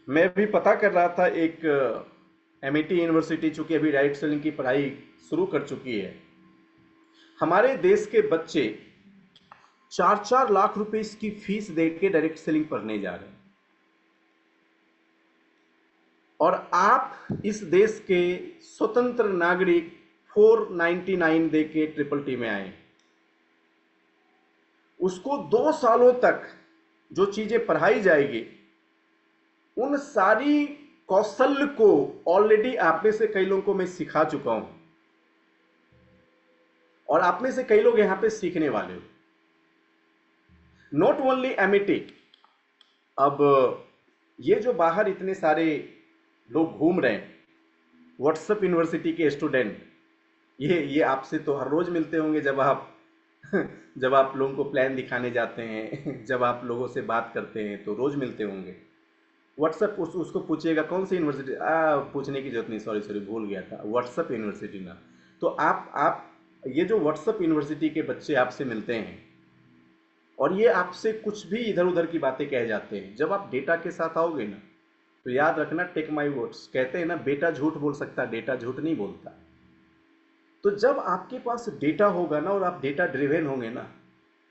मैं भी पता कर रहा था, एक एमआईटी यूनिवर्सिटी चूंकि अभी डायरेक्ट सेलिंग की पढ़ाई शुरू कर चुकी है, हमारे देश के बच्चे 4-4 लाख रुपए इसकी फीस देके डायरेक्ट सेलिंग पढ़ने जा रहे हैं। और आप इस देश के स्वतंत्र नागरिक 499 देके ट्रिपल में आए। उसको 2 सालों तक जो चीजें पढ़ाई जाएगी, उन सारी कौशल को ऑलरेडी आप में से कई लोगों को मैं सिखा चुका हूं और आप में से कई लोग यहां पे सीखने वाले हो। नॉट ओनली एमआईटी, अब ये जो बाहर इतने सारे लोग घूम रहे हैं, व्हाट्सएप यूनिवर्सिटी के स्टूडेंट, ये आपसे तो हर रोज मिलते होंगे जब आप जब आप लोगों को प्लान दिखाने जाते हैं, जब आप लोगों से बात करते हैं तो रोज मिलते होंगे। व्हाट्सएप उसको पूछिएगा कौन सी यूनिवर्सिटी, पूछने की जरूरत नहीं, सॉरी सॉरी भूल गया था, व्हाट्सएप यूनिवर्सिटी ना। तो आप ये जो व्हाट्सएप यूनिवर्सिटी के बच्चे आपसे मिलते हैं और ये आपसे कुछ भी इधर उधर की बातें कह जाते हैं, जब आप डेटा के साथ आओगे ना तो याद रखना, टेक माई वर्ड्स, कहते हैं ना बेटा झूठ बोल सकता, डेटा झूठ नहीं बोलता। तो जब आपके पास डेटा होगा ना और आप डेटा ड्रिवेन होंगे ना,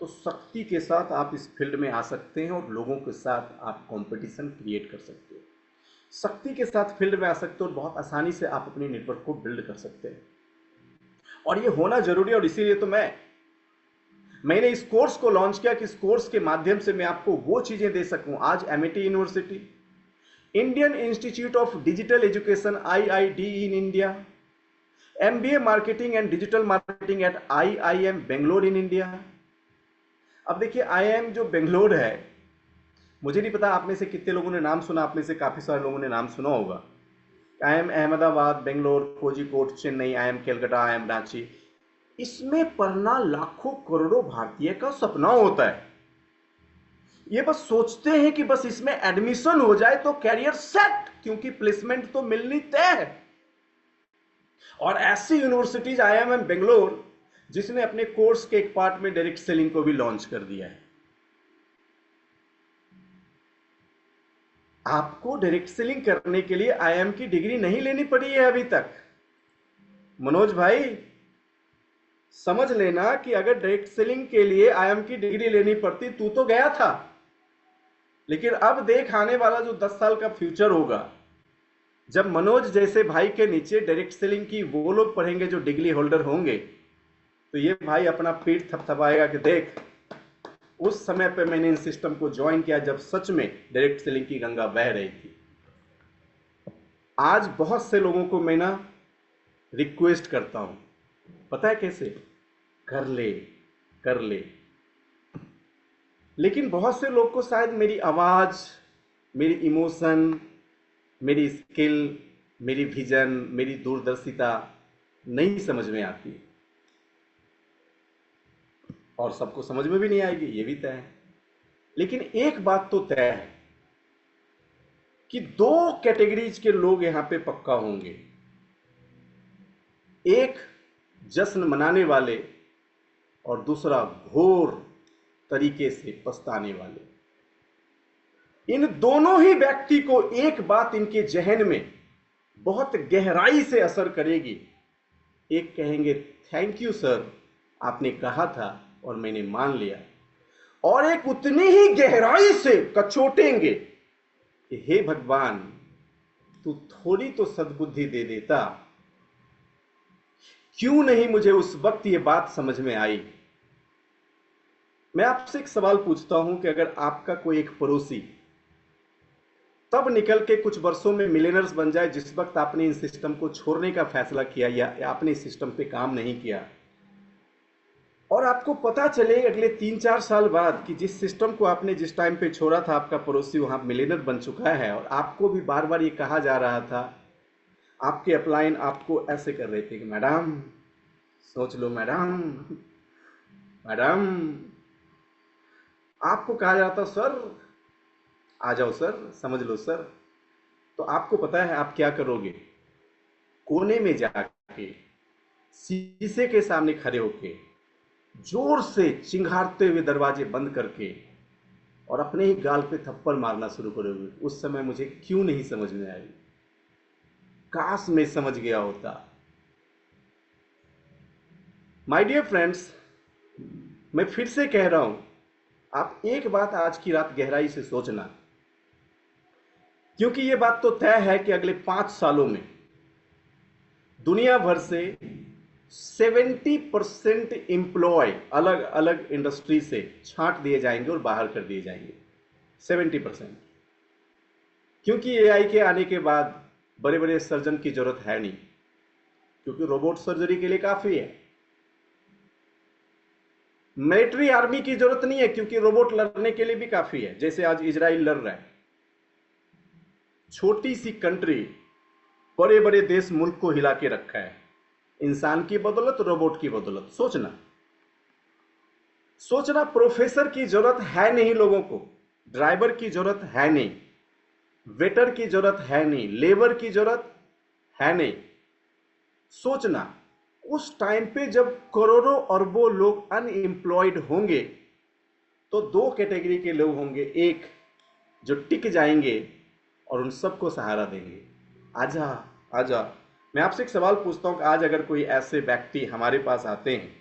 तो शक्ति के साथ आप इस फील्ड में आ सकते हैं और लोगों के साथ आप कंपटीशन क्रिएट कर सकते हो। शक्ति के साथ फील्ड में आ सकते हो और बहुत आसानी से आप अपने नेटवर्क को बिल्ड कर सकते हैं। और ये होना जरूरी है, और इसीलिए तो मैंने इस कोर्स को लॉन्च किया कि इस कोर्स के माध्यम से मैं आपको वो चीजें दे सकूं। आज MIT University, Indian Institute of Digital Education IID in India, MBA marketing and digital marketing at IIM Bangalore in India. अब देखिए आईआईएम जो बेंगलोर है, मुझे नहीं पता आप में से कितने लोगों ने नाम सुना, आप में से काफी सारे लोगों ने नाम सुना होगा। IIM Ahmedabad, Bangalore, Kozhikode, Chennai, IIM Calcutta, IIM Ranchi, इसमें पढ़ना लाखों करोड़ों भारतीय का सपना होता है। ये बस सोचते हैं कि बस इसमें एडमिशन हो जाए तो कैरियर सेट, क्योंकि प्लेसमेंट तो मिलनी तय है। और ऐसी यूनिवर्सिटीज आईआईएम बेंगलोर जिसने अपने कोर्स के एक पार्ट में डायरेक्ट सेलिंग को भी लॉन्च कर दिया है। आपको डायरेक्ट सेलिंग करने के लिए आईआईएम की डिग्री नहीं लेनी पड़ी है अभी तक। मनोज भाई समझ लेना कि अगर डायरेक्ट सेलिंग के लिए आईआईएम की डिग्री लेनी पड़ती, तू तो गया था, लेकिन अब देख आने वाला जो 10 साल का फ्यूचर होगा, जब मनोज जैसे भाई के नीचे डायरेक्ट सेलिंग की वो लोग पढ़ेंगे जो डिग्री होल्डर होंगे, तो ये भाई अपना पीठ थपथपाएगा कि देख उस समय पे मैंने इन सिस्टम को ज्वाइन किया जब सच में डायरेक्ट सेलिंग की गंगा बह रही थी। आज बहुत से लोगों को मैं ना रिक्वेस्ट करता हूं, पता है कैसे, कर ले कर ले, लेकिन बहुत से लोग को शायद मेरी आवाज, मेरी इमोशन, मेरी स्किल, मेरी विजन, मेरी दूरदर्शिता नहीं समझ में आती, और सबको समझ में भी नहीं आएगी, ये भी तय है। लेकिन एक बात तो तय है कि 2 कैटेगरीज के लोग यहां पे पक्का होंगे, एक जश्न मनाने वाले और दूसरा घोर तरीके से पछताने वाले। इन दोनों ही व्यक्ति को एक बात इनके जहन में बहुत गहराई से असर करेगी। एक कहेंगे थैंक यू सर, आपने कहा था और मैंने मान लिया, और एक उतनी ही गहराई से कचोटेंगे कि हे भगवान तू थोड़ी तो सद्बुद्धि दे देता, क्यों नहीं मुझे उस वक्त ये बात समझ में आई। मैं आपसे एक सवाल पूछता हूं कि अगर आपका कोई एक पड़ोसी तब निकल के कुछ वर्षों में मिलियनर्स बन जाए जिस वक्त आपने इन सिस्टम को छोड़ने का फैसला किया या आपने इस सिस्टम पे काम नहीं किया, और आपको पता चले अगले 3-4 साल बाद कि जिस सिस्टम को आपने जिस टाइम पे छोड़ा था आपका पड़ोसी वहां मिलियनर बन चुका है, और आपको भी बार बार ये कहा जा रहा था, आपके अपलाइन आपको ऐसे कर रहे थे कि मैडम सोच लो, मैडम मैडम, आपको कहा जाता सर आ जाओ सर, समझ लो सर, तो आपको पता है आप क्या करोगे, कोने में जाके शीशे के सामने खड़े होके जोर से चिंघाड़ते हुए दरवाजे बंद करके और अपने ही गाल पे थप्पड़ मारना शुरू करोगे। उस समय मुझे क्यों नहीं समझ में आई, काश मैं समझ गया होता। माय डियर फ्रेंड्स, मैं फिर से कह रहा हूं, आप एक बात आज की रात गहराई से सोचना, क्योंकि यह बात तो तय है कि अगले 5 सालों में दुनिया भर से 70% एम्प्लॉय अलग अलग इंडस्ट्री से छांट दिए जाएंगे और बाहर कर दिए जाएंगे। 70%, क्योंकि एआई के आने के बाद बड़े बड़े सर्जन की जरूरत है नहीं, क्योंकि रोबोट सर्जरी के लिए काफी है। मिलिट्री आर्मी की जरूरत नहीं है, क्योंकि रोबोट लड़ने के लिए भी काफी है, जैसे आज इजराइल लड़ रहा है। छोटी सी कंट्री बड़े बड़े देश मुल्क को हिला के रखा है, इंसान की बदौलत, रोबोट की बदौलत। सोचना सोचना, प्रोफेसर की जरूरत है नहीं लोगों को, ड्राइवर की जरूरत है नहीं, वेटर की जरूरत है नहीं, लेबर की जरूरत है नहीं। सोचना, उस टाइम पे जब करोड़ों अरबों लोग अनएम्प्लॉयड होंगे तो दो कैटेगरी के लोग होंगे, एक जो टिक जाएंगे और उन सबको सहारा देंगे। आजा आजा, मैं आपसे एक सवाल पूछता हूं कि आज अगर कोई ऐसे व्यक्ति हमारे पास आते हैं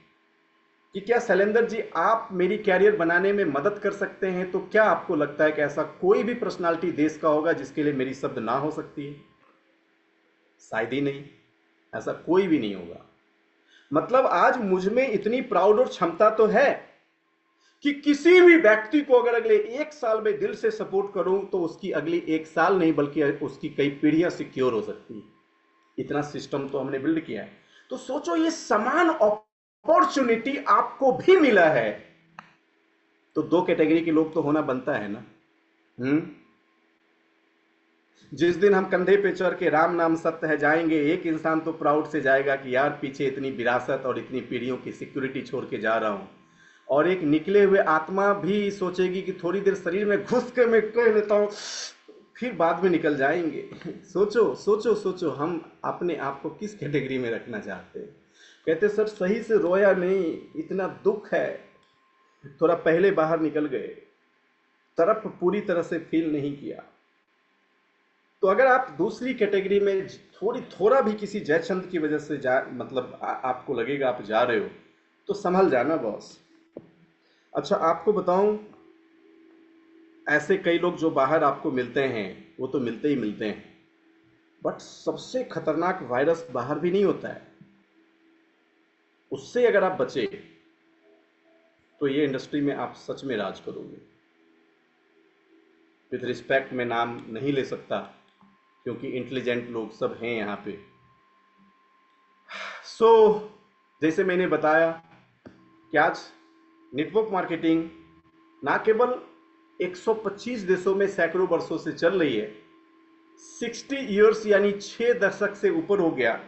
कि क्या शैलेंद्र जी आप मेरी कैरियर बनाने में मदद कर सकते हैं, तो क्या आपको लगता है कि ऐसा कोई भी पर्सनालिटी देश का होगा जिसके लिए मेरी शब्द ना हो सकती है? शायद ही नहीं, ऐसा कोई भी नहीं होगा। मतलब आज मुझ में इतनी प्राउड और क्षमता तो है कि किसी भी व्यक्ति को अगर अगले 1 साल में दिल से सपोर्ट करूं तो उसकी अगली 1 साल नहीं बल्कि उसकी कई पीढ़ियां सिक्योर हो सकती है। इतना सिस्टम तो हमने बिल्ड किया है। तो सोचो, ये समान अपॉर्चुनिटी आपको भी मिला है, तो दो कैटेगरी के लोग तो होना बनता है ना। जिस दिन हम कंधे पे चढ़ के राम नाम सत्य है जाएंगे, एक इंसान तो प्राउड से जाएगा कि यार पीछे इतनी विरासत और इतनी पीढ़ियों की सिक्योरिटी छोड़ के जा रहा हूं, और एक निकले हुए आत्मा भी सोचेगी कि थोड़ी देर शरीर में घुस के मैं कह लेता हूं, फिर बाद में निकल जाएंगे। सोचो सोचो सोचो, हम अपने आप को किस कैटेगरी में रखना चाहते हैं? कहते सर सही से रोया नहीं, इतना दुख है, थोड़ा पहले बाहर निकल गए, तरफ पूरी तरह से फील नहीं किया। तो अगर आप दूसरी कैटेगरी में थोड़ा भी किसी जयचंद की वजह से मतलब आपको लगेगा आप जा रहे हो, तो संभल जाना बॉस। अच्छा आपको बताऊं, ऐसे कई लोग जो बाहर आपको मिलते हैं वो तो मिलते ही मिलते हैं, बट सबसे खतरनाक वायरस बाहर भी नहीं होता है। उससे अगर आप बचे तो ये इंडस्ट्री में आप सच में राज करोगे। विद रिस्पेक्ट मैं नाम नहीं ले सकता क्योंकि इंटेलिजेंट लोग सब हैं यहाँ पे। सो जैसे मैंने बताया कि आज नेटवर्क मार्केटिंग ना केवल 125 देशों में सैकड़ों वर्षों से चल रही है, 60 इयर्स यानी 6 दशक से ऊपर हो गया,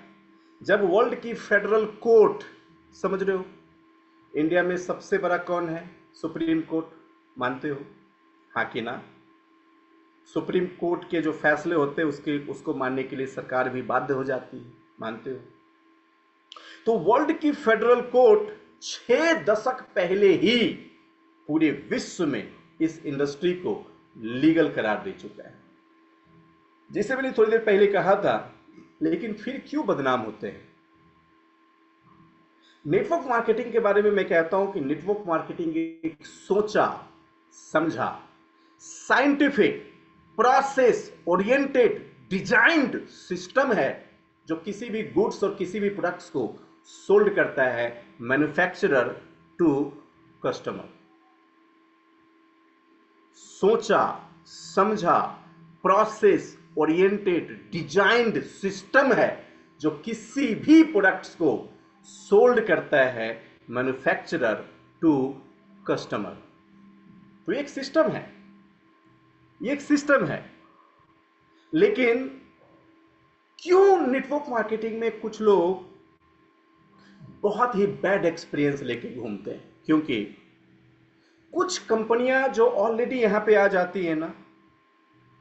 जब वर्ल्ड की फेडरल कोर्ट, समझ रहे हो, इंडिया में सबसे बड़ा कौन है? सुप्रीम कोर्ट, मानते हो? हाँ कि ना? सुप्रीम कोर्ट के जो फैसले होते हैं उसको मानने के लिए सरकार भी बाध्य हो जाती है, मानते हो? तो वर्ल्ड की फेडरल कोर्ट 6 दशक पहले ही पूरे विश्व में इस इंडस्ट्री को लीगल करार दे चुका है। जैसे मैंने थोड़ी देर पहले कहा था, लेकिन फिर क्यों बदनाम होते हैं? नेटवर्क मार्केटिंग के बारे में मैं कहता हूं कि नेटवर्क मार्केटिंग एक सोचा समझा, scientific, process oriented, designed system है जो किसी भी गुड्स और किसी भी प्रोडक्ट्स को सोल्ड करता है मैन्युफैक्चरर टू कस्टमर। सोचा समझा, प्रोसेस ओरिएंटेड, डिजाइंड सिस्टम है जो किसी भी प्रोडक्ट्स को सोल्ड करता है मैन्युफैक्चरर टू कस्टमर। तो एक सिस्टम है, ये एक सिस्टम है। लेकिन क्यों नेटवर्क मार्केटिंग में कुछ लोग बहुत ही बैड एक्सपीरियंस लेके घूमते हैं? क्योंकि कुछ कंपनियां जो ऑलरेडी यहां पे आ जाती है ना,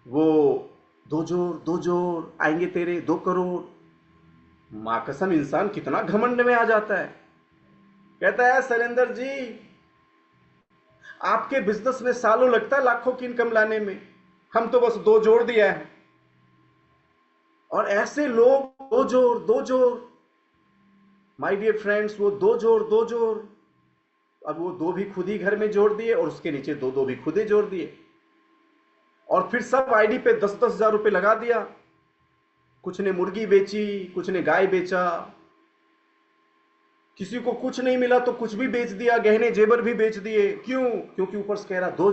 वो 2 जोर आएंगे तेरे 2 करोड़, मां कसम इंसान कितना घमंड में आ जाता है। कहता है शैलेंद्र जी आपके बिजनेस में सालों लगता है लाखों की इनकम लाने में, हम तो बस 2 जोड़ दिया है। और ऐसे लोग 2 जोर, माय डियर फ्रेंड्स, वो 2 जोर, अब वो 2 भी खुद ही घर में जोड़ दिए और उसके नीचे 2 भी खुद ही जोड़ दिए, और फिर सब आईडी पे 10-10 हजार रुपए लगा दिया। कुछ ने मुर्गी बेची, कुछ ने गाय बेचा, किसी को कुछ नहीं मिला तो कुछ भी बेच दिया, गहने जेबर भी बेच दिए। क्यों? क्योंकि ऊपर से कह रहा 2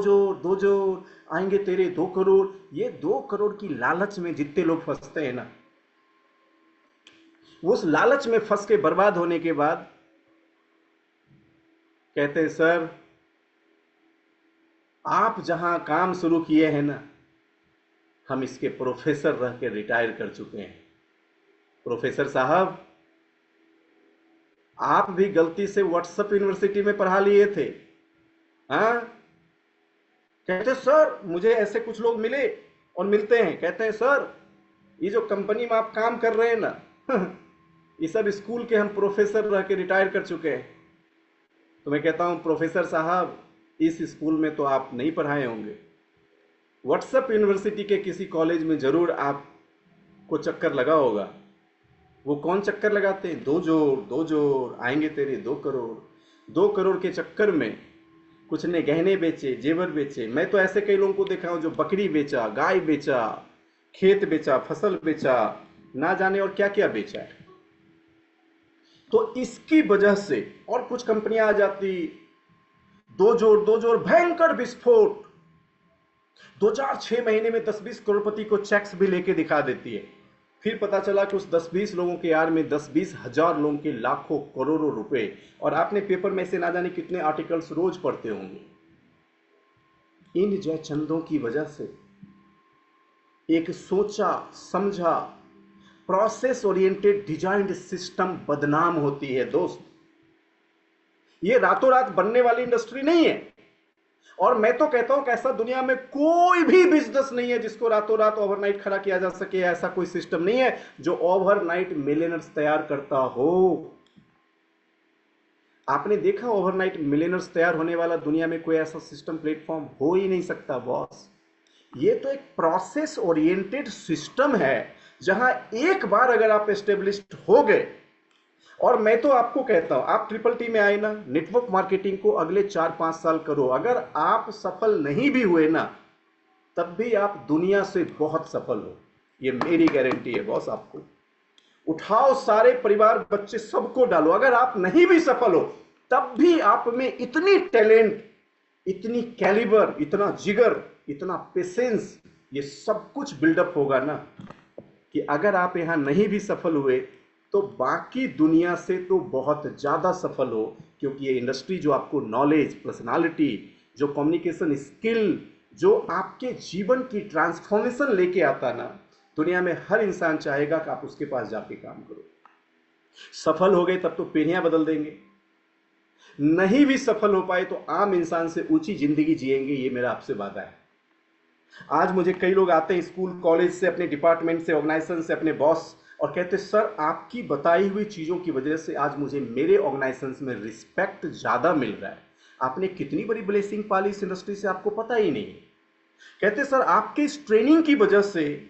जोर आएंगे तेरे 2 करोड़। ये 2 करोड़ की लालच में जितने लोग फंसते हैं ना, वो उस लालच में फंस के बर्बाद होने के बाद कहते हैं सर आप जहां काम शुरू किए हैं ना, हम इसके प्रोफेसर रह के रिटायर कर चुके हैं, प्रोफेसर साहब, आप भी गलती से व्हाट्सएप यूनिवर्सिटी में पढ़ा लिए थे? हाँ, कहते सर मुझे ऐसे कुछ लोग मिले और मिलते हैं, कहते हैं सर ये जो कंपनी में आप काम कर रहे हैं ना ये सब स्कूल के हम प्रोफेसर रह के रिटायर कर चुके हैं। तो मैं कहता हूं प्रोफेसर साहब, इस स्कूल में तो आप नहीं पढ़ाए होंगे, व्हाट्सएप यूनिवर्सिटी के किसी कॉलेज में जरूर आपको चक्कर लगा होगा। वो कौन चक्कर लगाते हैं? 2 जोड़ आएंगे तेरे 2 करोड़। 2 करोड़ के चक्कर में कुछ ने गहने बेचे, जेवर बेचे। मैं तो ऐसे कई लोगों को देखा हूं जो बकरी बेचा, गाय बेचा, खेत बेचा, फसल बेचा, ना जाने और क्या क्या बेचा है। तो इसकी वजह से और कुछ कंपनियां आ जाती, 2 जोड़ भयंकर विस्फोट, 2006 महीने में 10-20 करोड़पति को चेक्स भी लेके दिखा देती है। फिर पता चला कि उस 10-20 लोगों के यार में 10-20 हजार लोगों के लाखों करोड़ों रुपए। और आपने पेपर में से ना जाने कितने आर्टिकल्स रोज पढ़ते होंगे। इन जयचंदों की वजह से एक सोचा समझा प्रोसेस ओरिएंटेड डिजाइंड सिस्टम बदनाम होती है दोस्त। ये रातों रात बनने वाली इंडस्ट्री नहीं है। और मैं तो कहता हूं कि ऐसा दुनिया में कोई भी बिजनेस नहीं है जिसको रातों रात ओवरनाइट खड़ा किया जा सके। ऐसा कोई सिस्टम नहीं है जो ओवरनाइट मिलियनर्स तैयार करता हो। आपने देखा ओवरनाइट मिलियनर्स तैयार होने वाला दुनिया में कोई ऐसा सिस्टम प्लेटफॉर्म हो ही नहीं सकता बॉस। ये तो एक प्रोसेस ओरिएंटेड सिस्टम है जहां एक बार अगर आप एस्टेब्लिश्ड हो गए, और मैं तो आपको कहता हूं आप ट्रिपल टी में आए ना, नेटवर्क मार्केटिंग को अगले 4-5 साल करो। अगर आप सफल नहीं भी हुए ना, तब भी आप दुनिया से बहुत सफल हो, ये मेरी गारंटी है बॉस। आपको उठाओ, सारे परिवार बच्चे सबको डालो, अगर आप नहीं भी सफल हो तब भी आप में इतनी टैलेंट, इतनी कैलिबर, इतना जिगर, इतना पेशेंस, ये सब कुछ बिल्डअप होगा ना कि अगर आप यहां नहीं भी सफल हुए तो बाकी दुनिया से तो बहुत ज्यादा सफल हो। क्योंकि ये इंडस्ट्री जो आपको नॉलेज, पर्सनालिटी, जो कम्युनिकेशन स्किल, जो आपके जीवन की ट्रांसफॉर्मेशन लेके आता ना, दुनिया में हर इंसान चाहेगा कि आप उसके पास जाके काम करो। सफल हो गए तब तो पीढ़ियां बदल देंगे, नहीं भी सफल हो पाए तो आम इंसान से ऊंची जिंदगी जिएंगे, ये मेरा आपसे वादा है। आज मुझे कई लोग आते हैं स्कूल कॉलेज से, अपने डिपार्टमेंट से, ऑर्गेनाइजेशन से, अपने बॉस, और कहते हैं सर आपकी बताई हुई चीज़ों की वजह से आज मुझे मेरे ऑर्गेनाइजेशन में रिस्पेक्ट ज़्यादा मिल रहा है। आपने कितनी बड़ी ब्लेसिंग पाली इस इंडस्ट्री से, आपको पता ही नहीं। कहते सर आपके इस ट्रेनिंग की वजह से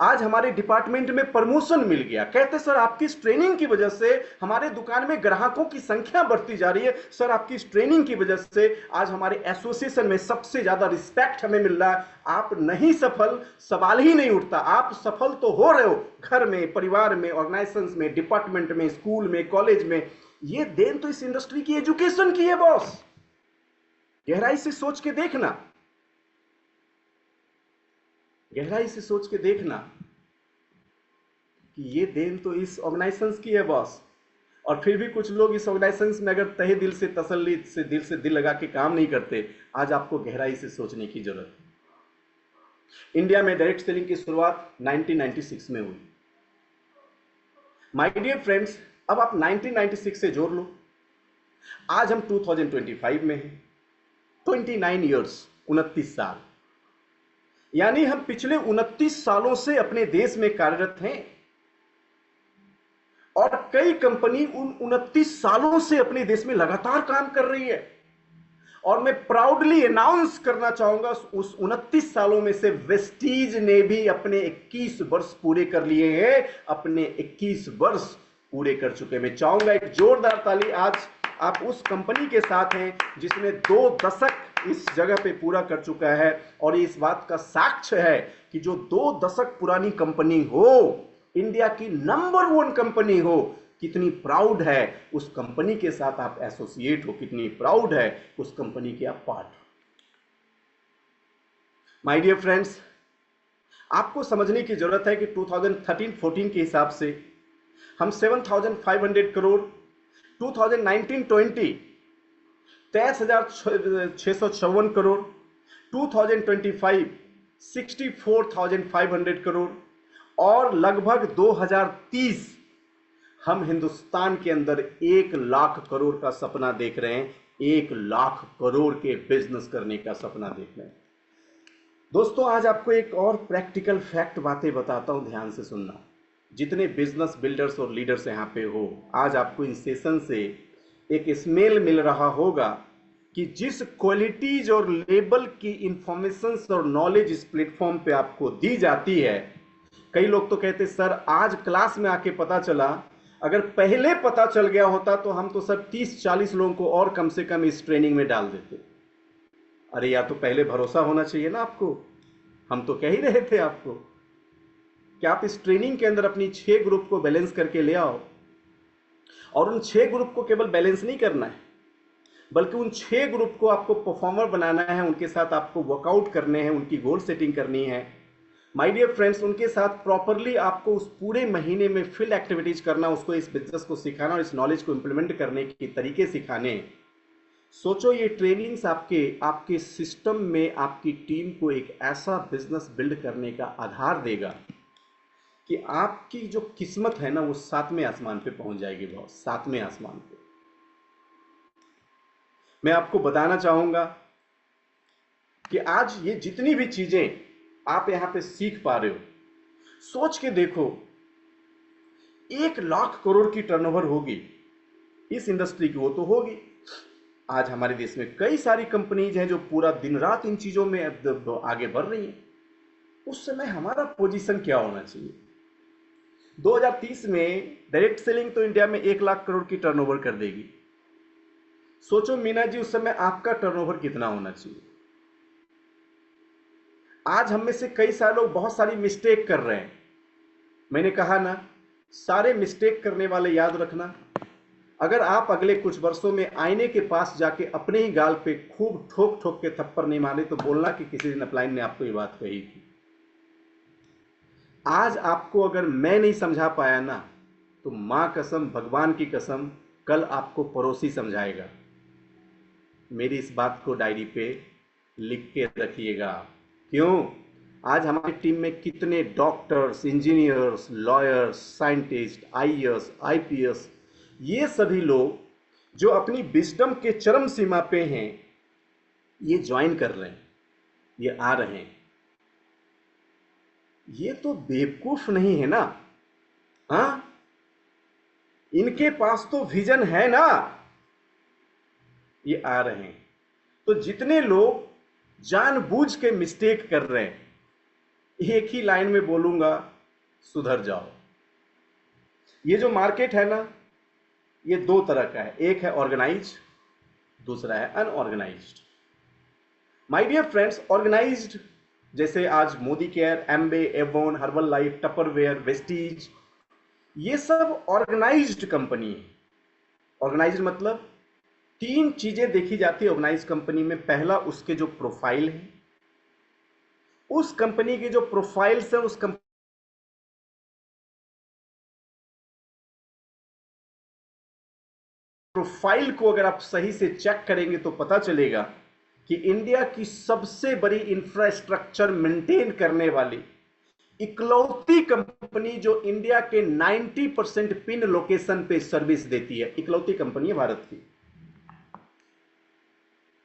आज हमारे डिपार्टमेंट में प्रमोशन मिल गया। कहते सर आपकी इस ट्रेनिंग की वजह से हमारे दुकान में ग्राहकों की संख्या बढ़ती जा रही है। सर आपकी इस ट्रेनिंग की वजह से आज हमारे एसोसिएशन में सबसे ज्यादा रिस्पेक्ट हमें मिल रहा है। आप नहीं सफल, सवाल ही नहीं उठता। आप सफल तो हो रहे हो घर में, परिवार में, ऑर्गेनाइजेशन में, डिपार्टमेंट में, स्कूल में, कॉलेज में। ये देन तो इस इंडस्ट्री की एजुकेशन की है बॉस। गहराई से सोच के देखना, गहराई से सोच के देखना कि ये देन तो इस ऑर्गेनाइजेशंस की है बॉस। और फिर भी कुछ लोग इस ऑर्गेनाइजेशंस में अगर तहे दिल से, तसल्ली से, दिल लगा के काम नहीं करते। आज आपको गहराई से सोचने की जरूरत है। इंडिया में डायरेक्ट सेलिंग की शुरुआत 1996 में हुई। माय डियर फ्रेंड्स, अब आप 1996 से जोड़ लो, आज हम 2025 में हैं। 29 ईयर्स, 29 साल, यानी हम पिछले 29 सालों से अपने देश में कार्यरत हैं। और कई कंपनी उन 29 सालों से अपने देश में लगातार काम कर रही है। और मैं प्राउडली अनाउंस करना चाहूंगा उस 29 सालों में से वेस्टीज ने भी अपने 21 वर्ष पूरे कर लिए हैं, अपने 21 वर्ष पूरे कर चुके। मैं चाहूंगा एक जोरदार ताली। आज आप उस कंपनी के साथ हैं जिसने 2 दशक इस जगह पे पूरा कर चुका है। और इस बात का साक्ष्य है कि जो 2 दशक पुरानी कंपनी हो, इंडिया की नंबर 1 कंपनी हो, कितनी प्राउड है उस कंपनी के साथ आप एसोसिएट हो, कितनी प्राउड है उस कंपनी के आप पार्ट हो। माय डियर फ्रेंड्स, आपको समझने की जरूरत है कि 2013-14 के हिसाब से हम 7,500 करोड़, 2019-20 23,656 करोड़, 2025 64,500 करोड़, और लगभग 2030 हम हिंदुस्तान के अंदर 1 लाख करोड़ का सपना देख रहे हैं। 1 लाख करोड़ के बिजनेस करने का सपना देख रहे हैं। दोस्तों, आज आपको एक और प्रैक्टिकल फैक्ट बातें बताता हूं, ध्यान से सुनना। जितने बिजनेस बिल्डर्स और लीडर्स यहाँ पे हो, आज आपको इन सेशन से एक स्मेल मिल रहा होगा कि जिस क्वालिटीज और लेबल की इंफॉर्मेशन और नॉलेज इस प्लेटफॉर्म पे आपको दी जाती है। कई लोग तो कहते सर आज क्लास में आके पता चला, अगर पहले पता चल गया होता तो हम तो सर 30-40 लोगों को और कम से कम इस ट्रेनिंग में डाल देते। अरे या तो पहले भरोसा होना चाहिए ना आपको। हम तो कह ही रहे थे आपको कि आप इस ट्रेनिंग के अंदर अपनी 6 ग्रुप को बैलेंस करके ले आओ, और उन 6 ग्रुप को केवल बैलेंस नहीं करना है, बल्कि उन 6 ग्रुप को आपको परफॉर्मर बनाना है, उनके साथ आपको वर्कआउट करने हैं, उनकी गोल सेटिंग करनी है। माय डियर फ्रेंड्स, उनके साथ प्रॉपरली आपको उस पूरे महीने में फील्ड एक्टिविटीज करना, उसको इस बिजनेस को सिखाना और इस नॉलेज को इंप्लीमेंट करने के तरीके सिखाने। सोचो ये ट्रेनिंग्स आपके सिस्टम में आपकी टीम को एक ऐसा बिजनेस बिल्ड करने का आधार देगा कि आपकी जो किस्मत है ना वो 7वें आसमान पे पहुंच जाएगी। बॉस, 7वें आसमान पे। मैं आपको बताना चाहूंगा कि आज ये जितनी भी चीजें आप यहां पे सीख पा रहे हो, सोच के देखो, 1 लाख करोड़ की टर्नओवर होगी इस इंडस्ट्री की, वो तो होगी। आज हमारे देश में कई सारी कंपनीज हैं जो पूरा दिन रात इन चीजों में आगे बढ़ रही हैं। उस समय हमारा पोजीशन क्या होना चाहिए? 2030 में डायरेक्ट सेलिंग तो इंडिया में 1 लाख करोड़ की टर्नओवर कर देगी। सोचो मीना जी, उस समय आपका टर्नओवर कितना होना चाहिए? आज हम में से कई सारे लोग बहुत सारी मिस्टेक कर रहे हैं। मैंने कहा ना, सारे मिस्टेक करने वाले याद रखना, अगर आप अगले कुछ वर्षों में आईने के पास जाके अपने ही गाल पे खूब ठोक ठोक के थप्पड़ नहीं मारे तो बोलना कि किसी दिन अपलाइन ने आपको ये बात कही थी। आज आपको अगर मैं नहीं समझा पाया ना, तो मां कसम, भगवान की कसम, कल आपको पड़ोसी समझाएगा। मेरी इस बात को डायरी पे लिख के रखिएगा। क्यों? आज हमारी टीम में कितने doctors, engineers, lawyers, scientist, IAS, IPS, ये सभी लोग जो अपनी विजडम के चरम सीमा पे हैं, ये ज्वाइन कर रहे हैं, ये आ रहे हैं। ये तो बेवकूफ नहीं है ना? हाँ, इनके पास तो विजन है ना, ये आ रहे हैं। तो जितने लोग जानबूझ के मिस्टेक कर रहे हैं, एक ही लाइन में बोलूंगा, सुधर जाओ। ये जो मार्केट है ना, ये 2 तरह का है, एक है ऑर्गेनाइज्ड, दूसरा है unorganised. My dear friends, organised जैसे आज Modicare, Amway, Avon, Herbalife, Tupperware, Vestige, ये सब ऑर्गेनाइज्ड कंपनी है। ऑर्गेनाइज्ड मतलब 3 चीजें देखी जाती है ऑर्गेनाइज्ड कंपनी में। पहला, उसके जो प्रोफाइल है, उस कंपनी की जो प्रोफाइल्स है, उस प्रोफाइल को अगर आप सही से चेक करेंगे तो पता चलेगा कि इंडिया की सबसे बड़ी इंफ्रास्ट्रक्चर मेंटेन करने वाली इकलौती कंपनी जो इंडिया के 90% पिन लोकेशन पे सर्विस देती है, इकलौती कंपनी है भारत की।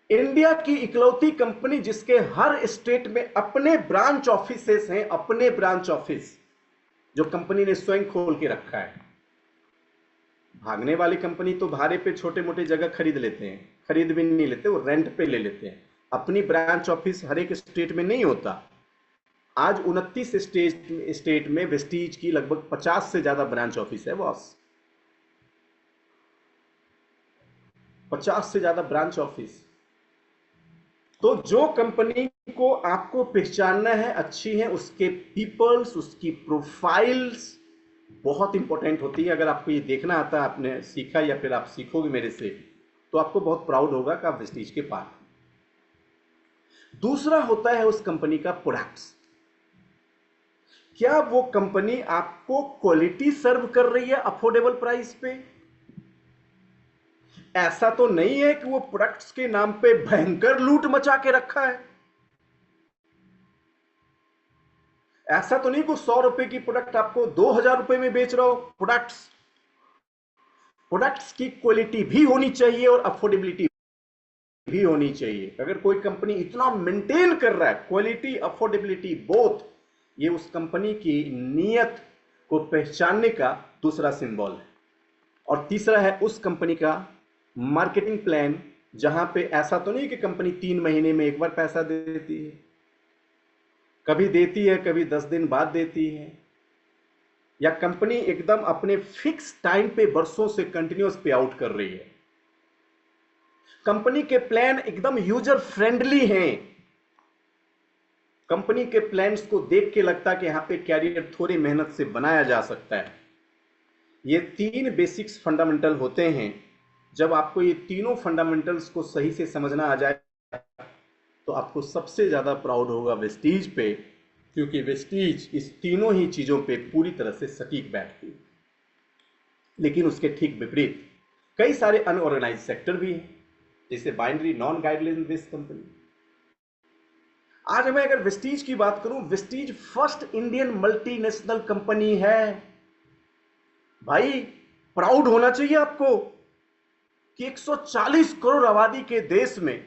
इंडिया की इकलौती कंपनी जिसके हर स्टेट में अपने ब्रांच ऑफिसेस हैं, अपने ब्रांच ऑफिस जो कंपनी ने स्वयं खोल के रखा है। भागने वाली कंपनी तो भाड़े पे छोटे मोटे जगह खरीद लेते हैं, खरीद भी नहीं लेते, वो रेंट पे ले लेते हैं। अपनी ब्रांच ऑफिस हर एक स्टेट में नहीं होता। आज 29 स्टेट में वेस्टीज की लगभग 50 से ज्यादा ब्रांच ऑफिस है बॉस, 50 से ज्यादा ब्रांच ऑफिस। तो जो कंपनी को आपको पहचानना है, अच्छी है, उसके पीपल्स, उसकी प्रोफाइल्स बहुत इंपॉर्टेंट होती है। अगर आपको ये देखना आता है, आपने सीखा या फिर आप सीखोगे मेरे से, तो आपको बहुत प्राउड होगा कि आप वेस्टीज के पार्ट। दूसरा होता है उस कंपनी का प्रोडक्ट्स। क्या वो कंपनी आपको क्वालिटी सर्व कर रही है अफोर्डेबल प्राइस पे? ऐसा तो नहीं है कि वो प्रोडक्ट्स के नाम पे भयंकर लूट मचा के रखा है। ऐसा तो नहीं कि 100 रुपए की प्रोडक्ट आपको 2000 रुपए में बेच रहा हो। प्रोडक्ट्स की क्वालिटी भी होनी चाहिए और अफोर्डेबिलिटी भी होनी चाहिए। अगर कोई कंपनी इतना मेंटेन कर रहा है, क्वालिटी अफोर्डेबिलिटी बोथ, ये उस कंपनी की नीयत को पहचानने का दूसरा सिंबल है। और तीसरा है उस कंपनी का मार्केटिंग प्लान, जहां पे ऐसा तो नहीं कि कंपनी 3 महीने में एक बार पैसा देती है, कभी देती है, कभी 10 दिन बाद देती है, या कंपनी एकदम अपने फिक्स टाइम पे वर्षों से कंटिन्यूअस पे आउट कर रही है। कंपनी के प्लान एकदम यूजर फ्रेंडली हैं। कंपनी के प्लान्स को देख के लगता है कि यहां पे कैरियर थोड़ी मेहनत से बनाया जा सकता है। ये 3 बेसिक्स फंडामेंटल होते हैं। जब आपको ये तीनों फंडामेंटल्स को सही से समझना आ जाए तो आपको सबसे ज्यादा प्राउड होगा वेस्टीज पे, क्योंकि वेस्टीज इस तीनों ही चीजों पे पूरी तरह से सटीक बैठती है। लेकिन उसके ठीक विपरीत कई सारे अनऑर्गेनाइज सेक्टर भी हैं, जैसे binary non guideline based company. आज मैं अगर वेस्टीज की बात करूं, Vestige first Indian multinational company है। भाई प्राउड होना चाहिए आपको कि 140 करोड़ आबादी के देश में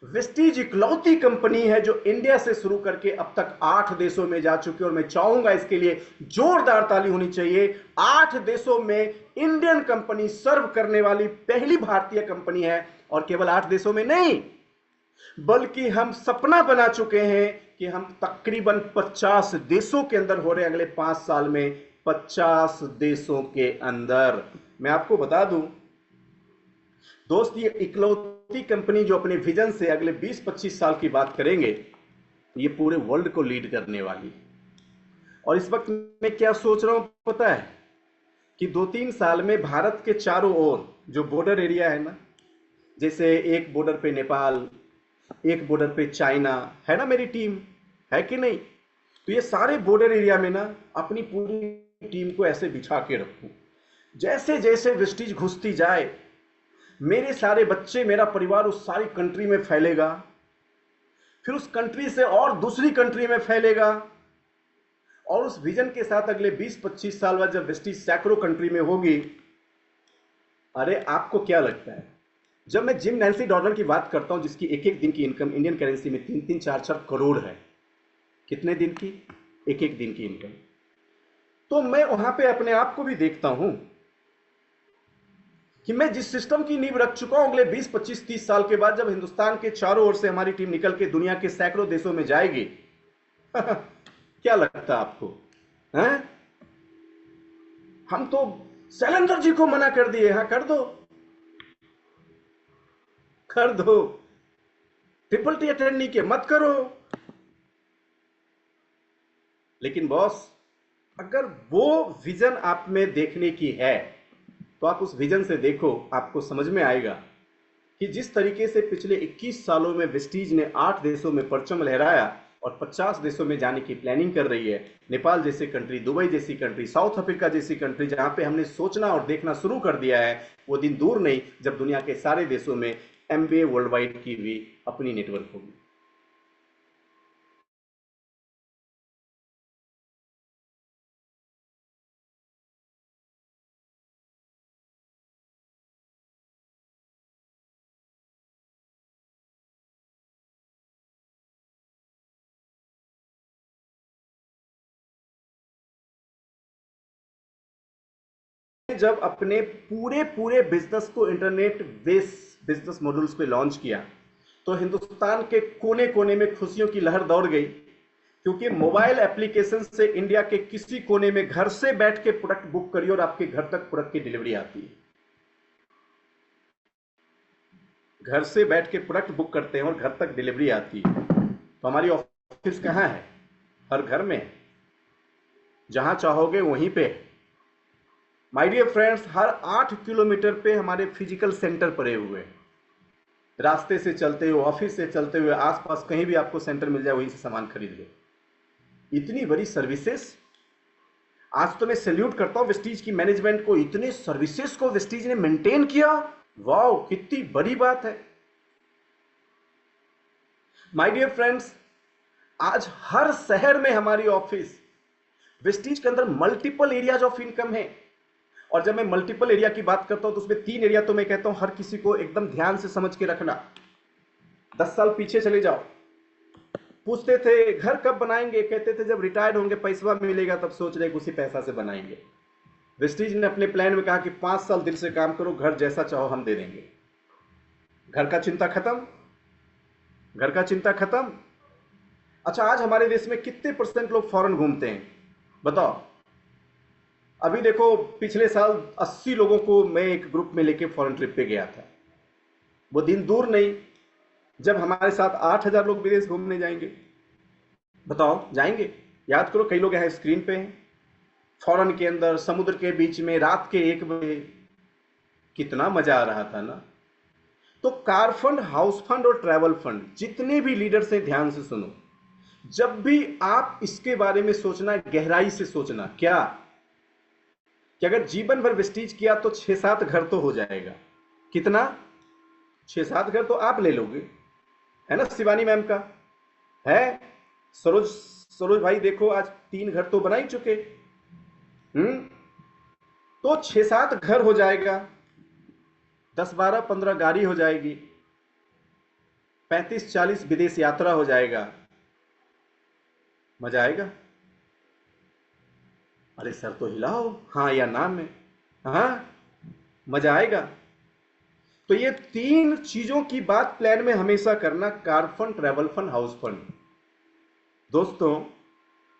वेस्टीज इकलौती कंपनी है जो इंडिया से शुरू करके अब तक 8 देशों में जा चुकी है। और मैं चाहूंगा इसके लिए जोरदार ताली होनी चाहिए। 8 देशों में इंडियन कंपनी सर्व करने वाली पहली भारतीय कंपनी है। और केवल 8 देशों में नहीं, बल्कि हम सपना बना चुके हैं कि हम तकरीबन 50 देशों के अंदर हो रहे हैं अगले 5 साल में। 50 देशों के अंदर। मैं आपको बता दूं दोस्त, ये इकलौती कंपनी जो अपने विजन से अगले 20-25 साल की बात करेंगे, ये पूरे वर्ल्ड को लीड करने वाली। और इस वक्त मैं क्या सोच रहा हूं पता है, कि 2-3 साल में भारत के चारों ओर जो बॉर्डर एरिया है ना, जैसे एक बॉर्डर पे नेपाल, एक बॉर्डर पे चाइना है ना, मेरी टीम है कि नहीं, तो ये सारे बॉर्डर एरिया में ना अपनी पूरी टीम को ऐसे बिछा के रखूं। जैसे जैसे वेस्टीज घुसती जाए, मेरे सारे बच्चे, मेरा परिवार उस सारी कंट्री में फैलेगा, फिर उस कंट्री से और दूसरी कंट्री में फैलेगा। और उस विजन के साथ अगले 20-25 साल बाद जब वेस्टीज सैकड़ों कंट्री में होगी, अरे आपको क्या लगता है, जब मैं जिम नैंसी डॉलर की बात करता हूं जिसकी एक एक दिन की इनकम इंडियन करेंसी में 3-3, 4-4 करोड़ है, कितने दिन की? एक एक दिन की इनकम। तो मैं वहां पे अपने आप को भी देखता हूं कि मैं जिस सिस्टम की नींव रख चुका हूं, अगले 20-25-30 साल के बाद जब हिंदुस्तान के चारों ओर से हमारी टीम निकल के दुनिया के सैकड़ों देशों में जाएगी क्या लगता है आपको? हैं? हम तो शैलेंद्र जी को मना कर दिए। हाँ, कर दो, कर दो, ट्रिपल टी अटेंड नहीं किया, मत करो। लेकिन बॉस, अगर वो विजन आप में देखने की है तो आप उस विजन से देखो, आपको समझ में आएगा कि जिस तरीके से पिछले 21 सालों में वेस्टीज ने 8 देशों में परचम लहराया और 50 देशों में जाने की प्लानिंग कर रही है। नेपाल जैसी कंट्री, दुबई जैसी कंट्री, साउथ अफ्रीका जैसी कंट्री, जहां पे हमने सोचना और देखना शुरू कर दिया है, वो दिन दूर नहीं जब दुनिया के सारे देशों में एमबीए वर्ल्ड वाइड की भी अपनी नेटवर्क होगी। जब अपने पूरे पूरे बिजनेस को इंटरनेट बेस्ड बिजनेस मॉडल्स पे लॉन्च किया, तो हिंदुस्तान के कोने कोने में खुशियों की लहर दौड़ गई, क्योंकि मोबाइल एप्लीकेशन से इंडिया के किसी कोने में घर से बैठ के प्रोडक्ट बुक करिए और आपके घर तक प्रोडक्ट की डिलीवरी आती है। घर से बैठ के प्रोडक्ट बुक करते हैं और घर तक डिलीवरी आती है। तो हमारी ऑफिस कहां है? हर घर में, जहां चाहोगे वहीं पे। माय डियर फ्रेंड्स, हर 8 किलोमीटर पे हमारे फिजिकल सेंटर पड़े हुए हैं। रास्ते से चलते हुए, ऑफिस से चलते हुए, आसपास कहीं भी आपको सेंटर मिल जाए, वहीं से सामान खरीद लो। इतनी बड़ी सर्विसेज। आज तो मैं सैल्यूट करता हूं वेस्टीज की मैनेजमेंट को, इतने सर्विसेज को वेस्टीज ने मेंटेन किया। वाओ, कितनी बड़ी बात है। माय डियर फ्रेंड्स, आज हर शहर में हमारी ऑफिस, वेस्टीज के अंदर मल्टीपल एरियाज ऑफ इनकम है। और जब मैं मल्टीपल एरिया की बात करता हूं तो उसमें 3 एरिया तो मैं कहता हूं हर किसी को एकदम ध्यान से समझ के रखना। 10 साल पीछे चले जाओ, पूछते थे घर कब बनाएंगे, कहते थे जब रिटायर्ड होंगे पैसा मिलेगा तब सोच रहे उसी पैसा से बनाएंगे। वेस्टीज ने अपने प्लान में कहा कि 5 साल दिल से काम करो, घर जैसा चाहो हम दे देंगे। घर का चिंता खत्म, घर का चिंता खत्म। अच्छा, आज हमारे देश में कितने % लोग फॉरेन घूमते हैं बताओ? अभी देखो, पिछले साल 80 लोगों को मैं एक ग्रुप में लेके फॉरेन ट्रिप पे गया था। वो दिन दूर नहीं जब हमारे साथ 8,000 लोग विदेश घूमने जाएंगे। बताओ, जाएंगे? याद करो, कई लोग यहाँ स्क्रीन पे हैं, फॉरेन के अंदर समुद्र के बीच में रात के 1 बजे, कितना मजा आ रहा था ना। तो कार फंड, हाउस फंड और ट्रैवल फंड, जितने भी लीडर से ध्यान से सुनो, जब भी आप इसके बारे में सोचना, गहराई से सोचना, क्या कि अगर जीवन भर वेस्टीज किया तो 6-7 घर तो हो जाएगा। कितना? 6-7 घर तो आप ले लोगे, है ना? शिवानी मैम का है, सरोज सरोज भाई देखो आज 3 घर तो बना ही चुके। तो 6-7 घर हो जाएगा, 10-12-15 गाड़ी हो जाएगी, 35-40 विदेश यात्रा हो जाएगा। मजा आएगा? अरे सर तो हिलाओ, हाँ या ना में? हाँ, मजा आएगा। तो ये 3 चीजों की बात प्लान में हमेशा करना, car fund, travel fund, house fund. दोस्तों,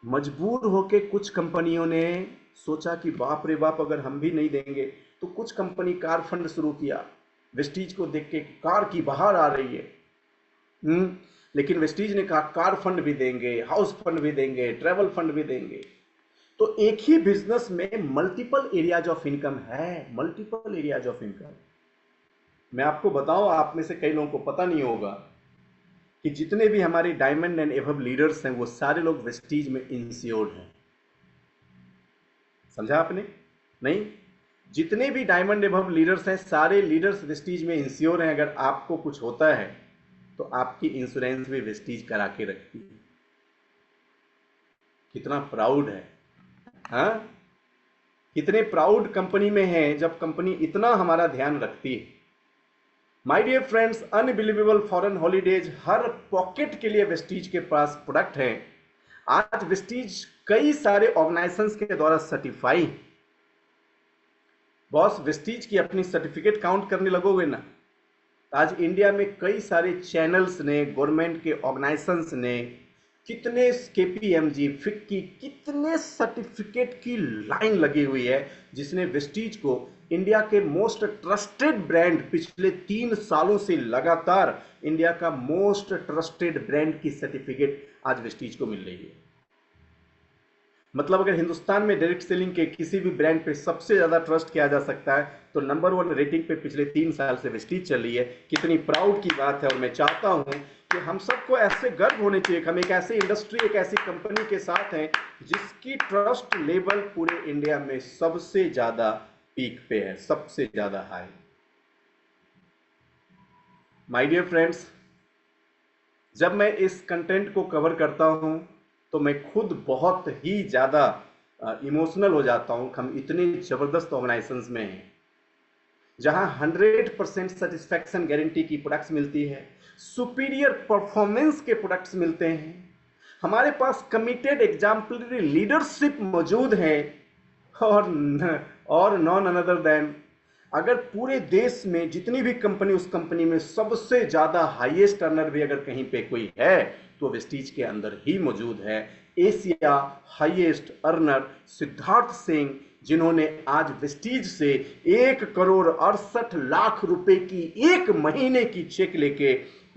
मजबूर होके कुछ कंपनियों ने सोचा कि बाप रे बाप अगर हम भी नहीं देंगे, तो कुछ कंपनी कार फंड शुरू किया। वेस्टीज को देख के कार की बहार आ रही है। लेकिन वेस्टीज ने कहा कार फंड भी देंगे, हाउस फंड भी देंगे, ट्रैवल फंड भी देंगे। तो एक ही बिजनेस में मल्टीपल एरियाज ऑफ इनकम है, मल्टीपल एरियाज ऑफ इनकम। मैं आपको बताऊं, आप में से कई लोगों को पता नहीं होगा कि जितने भी हमारे डायमंड एंड एबव लीडर्स हैं वो सारे लोग वेस्टीज में इंश्योर्ड हैं। समझा आपने? नहीं, जितने भी डायमंड एबव लीडर्स हैं सारे लीडर्स वेस्टीज में इंश्योर हैं। अगर आपको कुछ होता है तो आपकी इंश्योरेंस भी वेस्टीज करा के रखती है। कितना प्राउड है, हाँ? कितने प्राउड कंपनी में है जब कंपनी इतना हमारा ध्यान रखती है। My dear friends, unbelievable foreign holidays, हर पॉकेट के लिए वेस्टीज के पास प्रोडक्ट है। आज वेस्टीज कई सारे ऑर्गेनाइजेशंस के द्वारा सर्टिफाई। बॉस, वेस्टीज की अपनी सर्टिफिकेट काउंट करने लगोगे ना, आज इंडिया में कई सारे चैनल्स ने, गवर्नमेंट के ऑर्गेनाइजेशंस ने, कितने केपीएमजी, फिक्की, कितने सर्टिफिकेट की लाइन लगी हुई है, जिसने वेस्टीज को इंडिया के मोस्ट ट्रस्टेड ब्रांड, पिछले 3 सालों से लगातार इंडिया का मोस्ट ट्रस्टेड ब्रांड की सर्टिफिकेट आज वेस्टीज को मिल रही है। मतलब अगर हिंदुस्तान में डायरेक्ट सेलिंग के किसी भी ब्रांड पे सबसे ज्यादा ट्रस्ट किया जा सकता है तो नंबर 1 रेटिंग पे पिछले 3 साल से वेस्टीज चल रही है। कितनी प्राउड की बात है। और मैं चाहता हूं कि हम सबको ऐसे गर्व होने चाहिए कि हम एक ऐसी इंडस्ट्री, एक ऐसी कंपनी के साथ हैं जिसकी ट्रस्ट लेवल पूरे इंडिया में सबसे ज्यादा पीक पे है, सबसे ज्यादा हाई। माय डियर फ्रेंड्स, जब मैं इस कंटेंट को कवर करता हूं तो मैं खुद बहुत ही ज़्यादा इमोशनल हो जाता हूँ। हम इतने ज़बरदस्त ऑर्गेनाइजेशंस में हैं जहाँ 100% सेटिस्फैक्शन गारंटी की प्रोडक्ट्स मिलती है, सुपीरियर परफॉर्मेंस के प्रोडक्ट्स मिलते हैं, हमारे पास कमिटेड एग्जाम्पलरी लीडरशिप मौजूद है, और नॉन अनदर देन, अगर पूरे देश में जितनी भी कंपनी, उस कंपनी में सबसे ज़्यादा हाईएस्ट अर्नर भी अगर कहीं पे कोई है तो वेस्टीज के अंदर ही मौजूद है। Asia highest earner Siddharth Singh, जिन्होंने आज वेस्टीज से 1,68,00,000 रुपए की 1 महीने की चेक लेके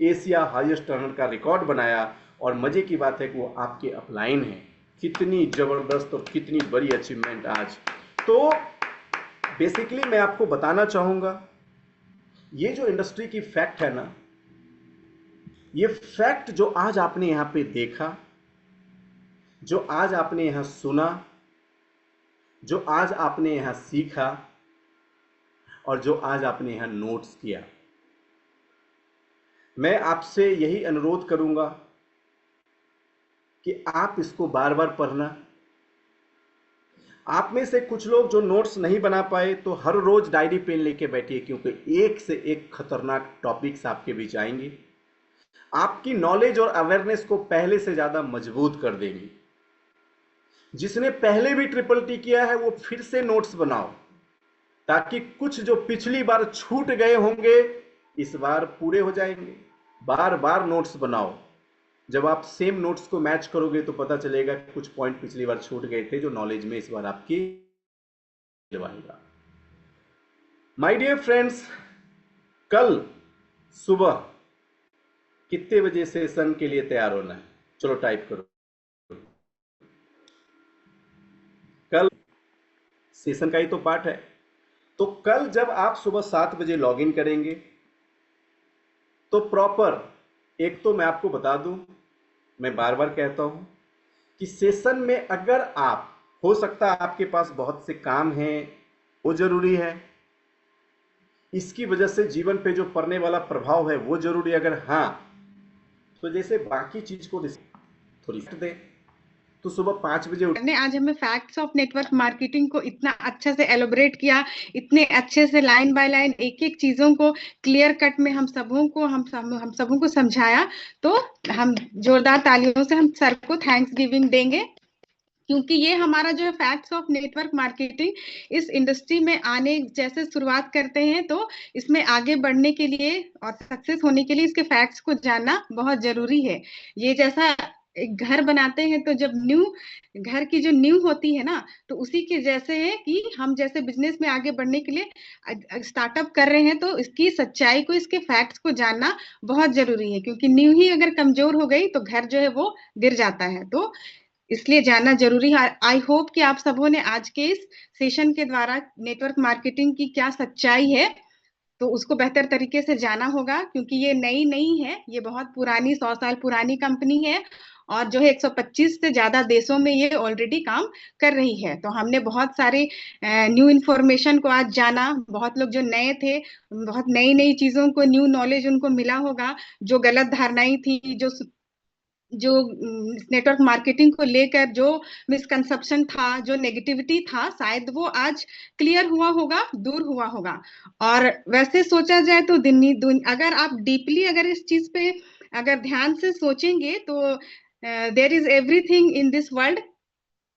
एशिया हाईएस्ट अर्नर का रिकॉर्ड बनाया। और मजे की बात है कि वो आपके अपलाइन है। कितनी जबरदस्त और कितनी बड़ी अचीवमेंट आज। तो बेसिकली मैं आपको बताना चाहूंगा, ये जो इंडस्ट्री की फैक्ट है ना, ये फैक्ट जो आज आपने यहां पे देखा, जो आज आपने यहां सुना, जो आज आपने यहां सीखा, और जो आज आपने यहां नोट्स किया, मैं आपसे यही अनुरोध करूंगा कि आप इसको बार बार पढ़ना। आप में से कुछ लोग जो नोट्स नहीं बना पाए तो हर रोज डायरी पेन लेके बैठिए, क्योंकि एक से एक खतरनाक टॉपिक्स आपके बीच आएंगे, आपकी नॉलेज और अवेयरनेस को पहले से ज्यादा मजबूत कर देंगी। जिसने पहले भी ट्रिपल टी किया है वो फिर से नोट्स बनाओ, ताकि कुछ जो पिछली बार छूट गए होंगे इस बार पूरे हो जाएंगे। बार बार नोट्स बनाओ। जब आप सेम नोट्स को मैच करोगे तो पता चलेगा कि कुछ पॉइंट पिछली बार छूट गए थे जो नॉलेज में इस बार आपकी दिलवाएगा। माय डियर फ्रेंड्स, कल सुबह कितने बजे सेशन के लिए तैयार होना है? चलो टाइप करो। कल सेशन का ही तो पार्ट है। तो कल जब आप सुबह 7 बजे लॉगिन करेंगे तो प्रॉपर, एक तो मैं आपको बता दूं, मैं बार बार कहता हूं कि सेशन में अगर आप, हो सकता है आपके पास बहुत से काम हैं, वो जरूरी है, इसकी वजह से जीवन पे जो पड़ने वाला प्रभाव है वो जरूरी, अगर हाँ तो जैसे बाकी चीज को थोड़ी दे, तो सुबह 5 बजे ने आज हमें फैक्ट्स ऑफ नेटवर्क मार्केटिंग को इतना अच्छे से एलोबरेट किया, इतने अच्छे से लाइन बाय लाइन एक एक चीजों को क्लियर कट में हम सबों को समझाया। तो हम जोरदार तालियों से हम सर को थैंक्स गिविंग देंगे, क्योंकि ये हमारा जो है फैक्ट्स ऑफ नेटवर्क मार्केटिंग, इस इंडस्ट्री में आने जैसे शुरुआत करते हैं तो इसमें आगे बढ़ने के लिए और सक्सेस होने के लिए इसके फैक्ट्स को जानना बहुत जरूरी है। ये जैसा एक घर बनाते हैं तो जब घर की जो नींव होती है ना, तो उसी के जैसे है कि हम जैसे बिजनेस में आगे बढ़ने के लिए स्टार्टअप कर रहे हैं तो इसकी सच्चाई को, इसके फैक्ट्स को जानना बहुत जरूरी है, क्योंकि नींव ही अगर कमजोर हो गई तो घर जो है वो गिर जाता है। तो इसलिए जानना जरूरी है। आई होप कि आप सबों ने आज के इस सेशन के द्वारा नेटवर्क मार्केटिंग की क्या सच्चाई है तो उसको बेहतर तरीके से जाना होगा, क्योंकि ये नई नहीं है, ये बहुत पुरानी 100 साल पुरानी कंपनी है और जो है 125 से ज्यादा देशों में ये ऑलरेडी काम कर रही है। तो हमने बहुत सारे न्यू इन्फॉर्मेशन को आज जाना, बहुत लोग जो नए थे, बहुत नई नई चीजों को, न्यू नॉलेज उनको मिला होगा, जो गलत धारणाएं थी, जो नेटवर्क मार्केटिंग को लेकर जो मिसकंसेप्शन था, जो नेगेटिविटी था, शायद वो आज क्लियर हुआ होगा, दूर हुआ होगा। और वैसे सोचा जाए तो अगर आप डीपली अगर इस चीज पे अगर ध्यान से सोचेंगे तो there is everything in this world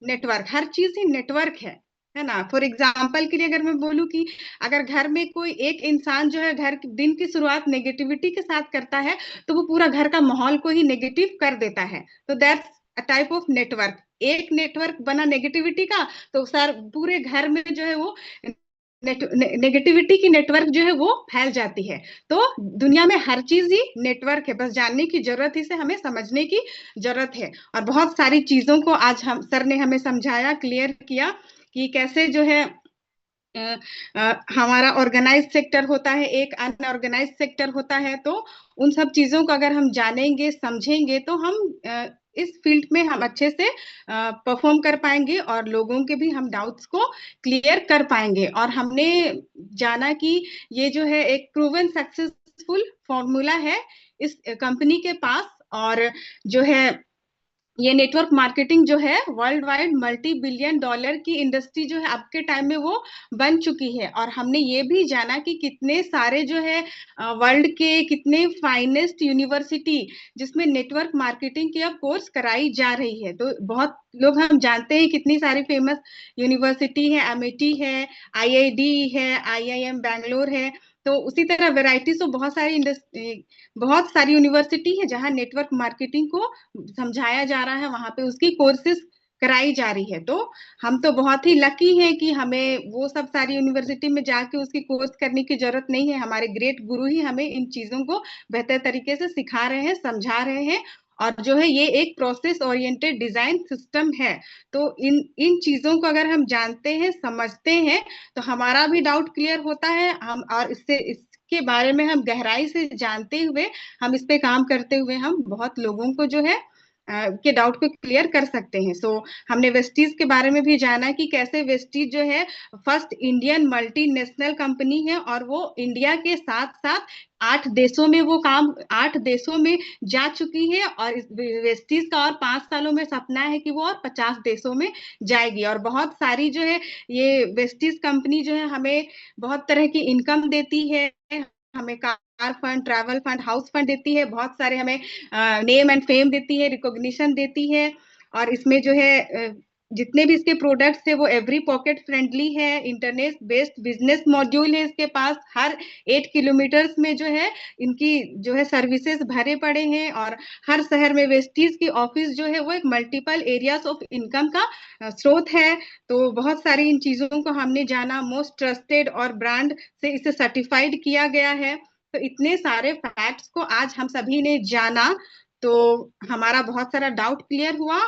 network, हर चीज ही नेटवर्क है ना। फॉर एग्जाम्पल के लिए अगर मैं बोलूं कि अगर घर में कोई एक इंसान जो है घर दिन की शुरुआत नेगेटिविटी के साथ करता है तो वो पूरा घर का माहौल को ही नेगेटिव कर देता है। तो that's a type of network. एक नेटवर्क बना नेगेटिविटी का तो सर पूरे घर में जो है वो नेगेटिविटी की नेटवर्क जो है वो फैल जाती है। तो दुनिया में हर चीज ही नेटवर्क है, बस जानने की जरूरत, इसे हमें समझने की जरूरत है। और बहुत सारी चीजों को आज हम सर ने हमें समझाया, क्लियर किया कि कैसे जो है हमारा ऑर्गेनाइज सेक्टर होता है, एक अनऑर्गेनाइज सेक्टर होता है। तो उन सब चीजों को अगर हम जानेंगे, समझेंगे तो हम इस फील्ड में हम अच्छे से परफॉर्म कर पाएंगे और लोगों के भी हम डाउट्स को क्लियर कर पाएंगे। और हमने जाना कि ये जो है एक प्रूवन सक्सेसफुल फॉर्मूला है इस कंपनी के पास, और जो है ये नेटवर्क मार्केटिंग जो है world wide multi billion dollar की इंडस्ट्री जो है अब के टाइम में वो बन चुकी है। और हमने ये भी जाना कि कितने सारे जो है वर्ल्ड के कितने फाइनेस्ट यूनिवर्सिटी जिसमें नेटवर्क मार्केटिंग की अब कोर्स कराई जा रही है। तो बहुत लोग हम जानते हैं कितनी सारी फेमस यूनिवर्सिटी है, एमआईटी है, आईआईडी है, आईआईएम बैंगलोर है। तो उसी तरह वेराइटीज ऑफ बहुत सारी यूनिवर्सिटी है जहां नेटवर्क मार्केटिंग को समझाया जा रहा है, वहां पे उसकी कोर्सेज कराई जा रही है। तो हम तो बहुत ही लकी हैं कि हमें वो सब सारी यूनिवर्सिटी में जाके उसकी कोर्स करने की जरूरत नहीं है। हमारे ग्रेट गुरु ही हमें इन चीजों को बेहतर तरीके से सिखा रहे हैं, समझा रहे हैं। और जो है ये एक प्रोसेस ओरिएंटेड डिजाइन सिस्टम है। तो इन इन चीजों को अगर हम जानते हैं, समझते हैं, तो हमारा भी डाउट क्लियर होता है। हम और इसके बारे में हम गहराई से जानते हुए, हम इस पे काम करते हुए हम बहुत लोगों को जो है के डाउट को क्लियर कर सकते हैं। सो हमने वेस्टीज के बारे में भी जाना कि कैसे वेस्टीज जो है फर्स्ट इंडियन मल्टीनेशनल कंपनी है और वो इंडिया के साथ साथ 8 देशों में वो काम 8 देशों में जा चुकी है और वेस्टीज का और 5 सालों में सपना है कि वो और 50 देशों में जाएगी। और बहुत सारी जो है ये वेस्टीज कंपनी जो है हमें बहुत तरह की इनकम देती है, हमें car fund, travel fund, house fund देती है, बहुत सारे हमें नेम एंड फेम देती है, रिकॉग्निशन देती है। और इसमें जो है जितने भी इसके प्रोडक्ट्स है वो एवरी पॉकेट फ्रेंडली है, इंटरनेट बेस्ड बिजनेस मॉड्यूल है इसके पास, हर 8 किलोमीटर्स में जो है इनकी जो है सर्विसेज भरे पड़े हैं। और हर शहर में वेस्टीज की ऑफिस जो है वो एक मल्टीपल एरियाज ऑफ इनकम का स्रोत है। तो बहुत सारी इन चीजों को हमने जाना, मोस्ट ट्रस्टेड और ब्रांड से इसे सर्टिफाइड किया गया है। तो इतने सारे फैक्ट्स को आज हम सभी ने जाना, तो हमारा बहुत सारा डाउट क्लियर हुआ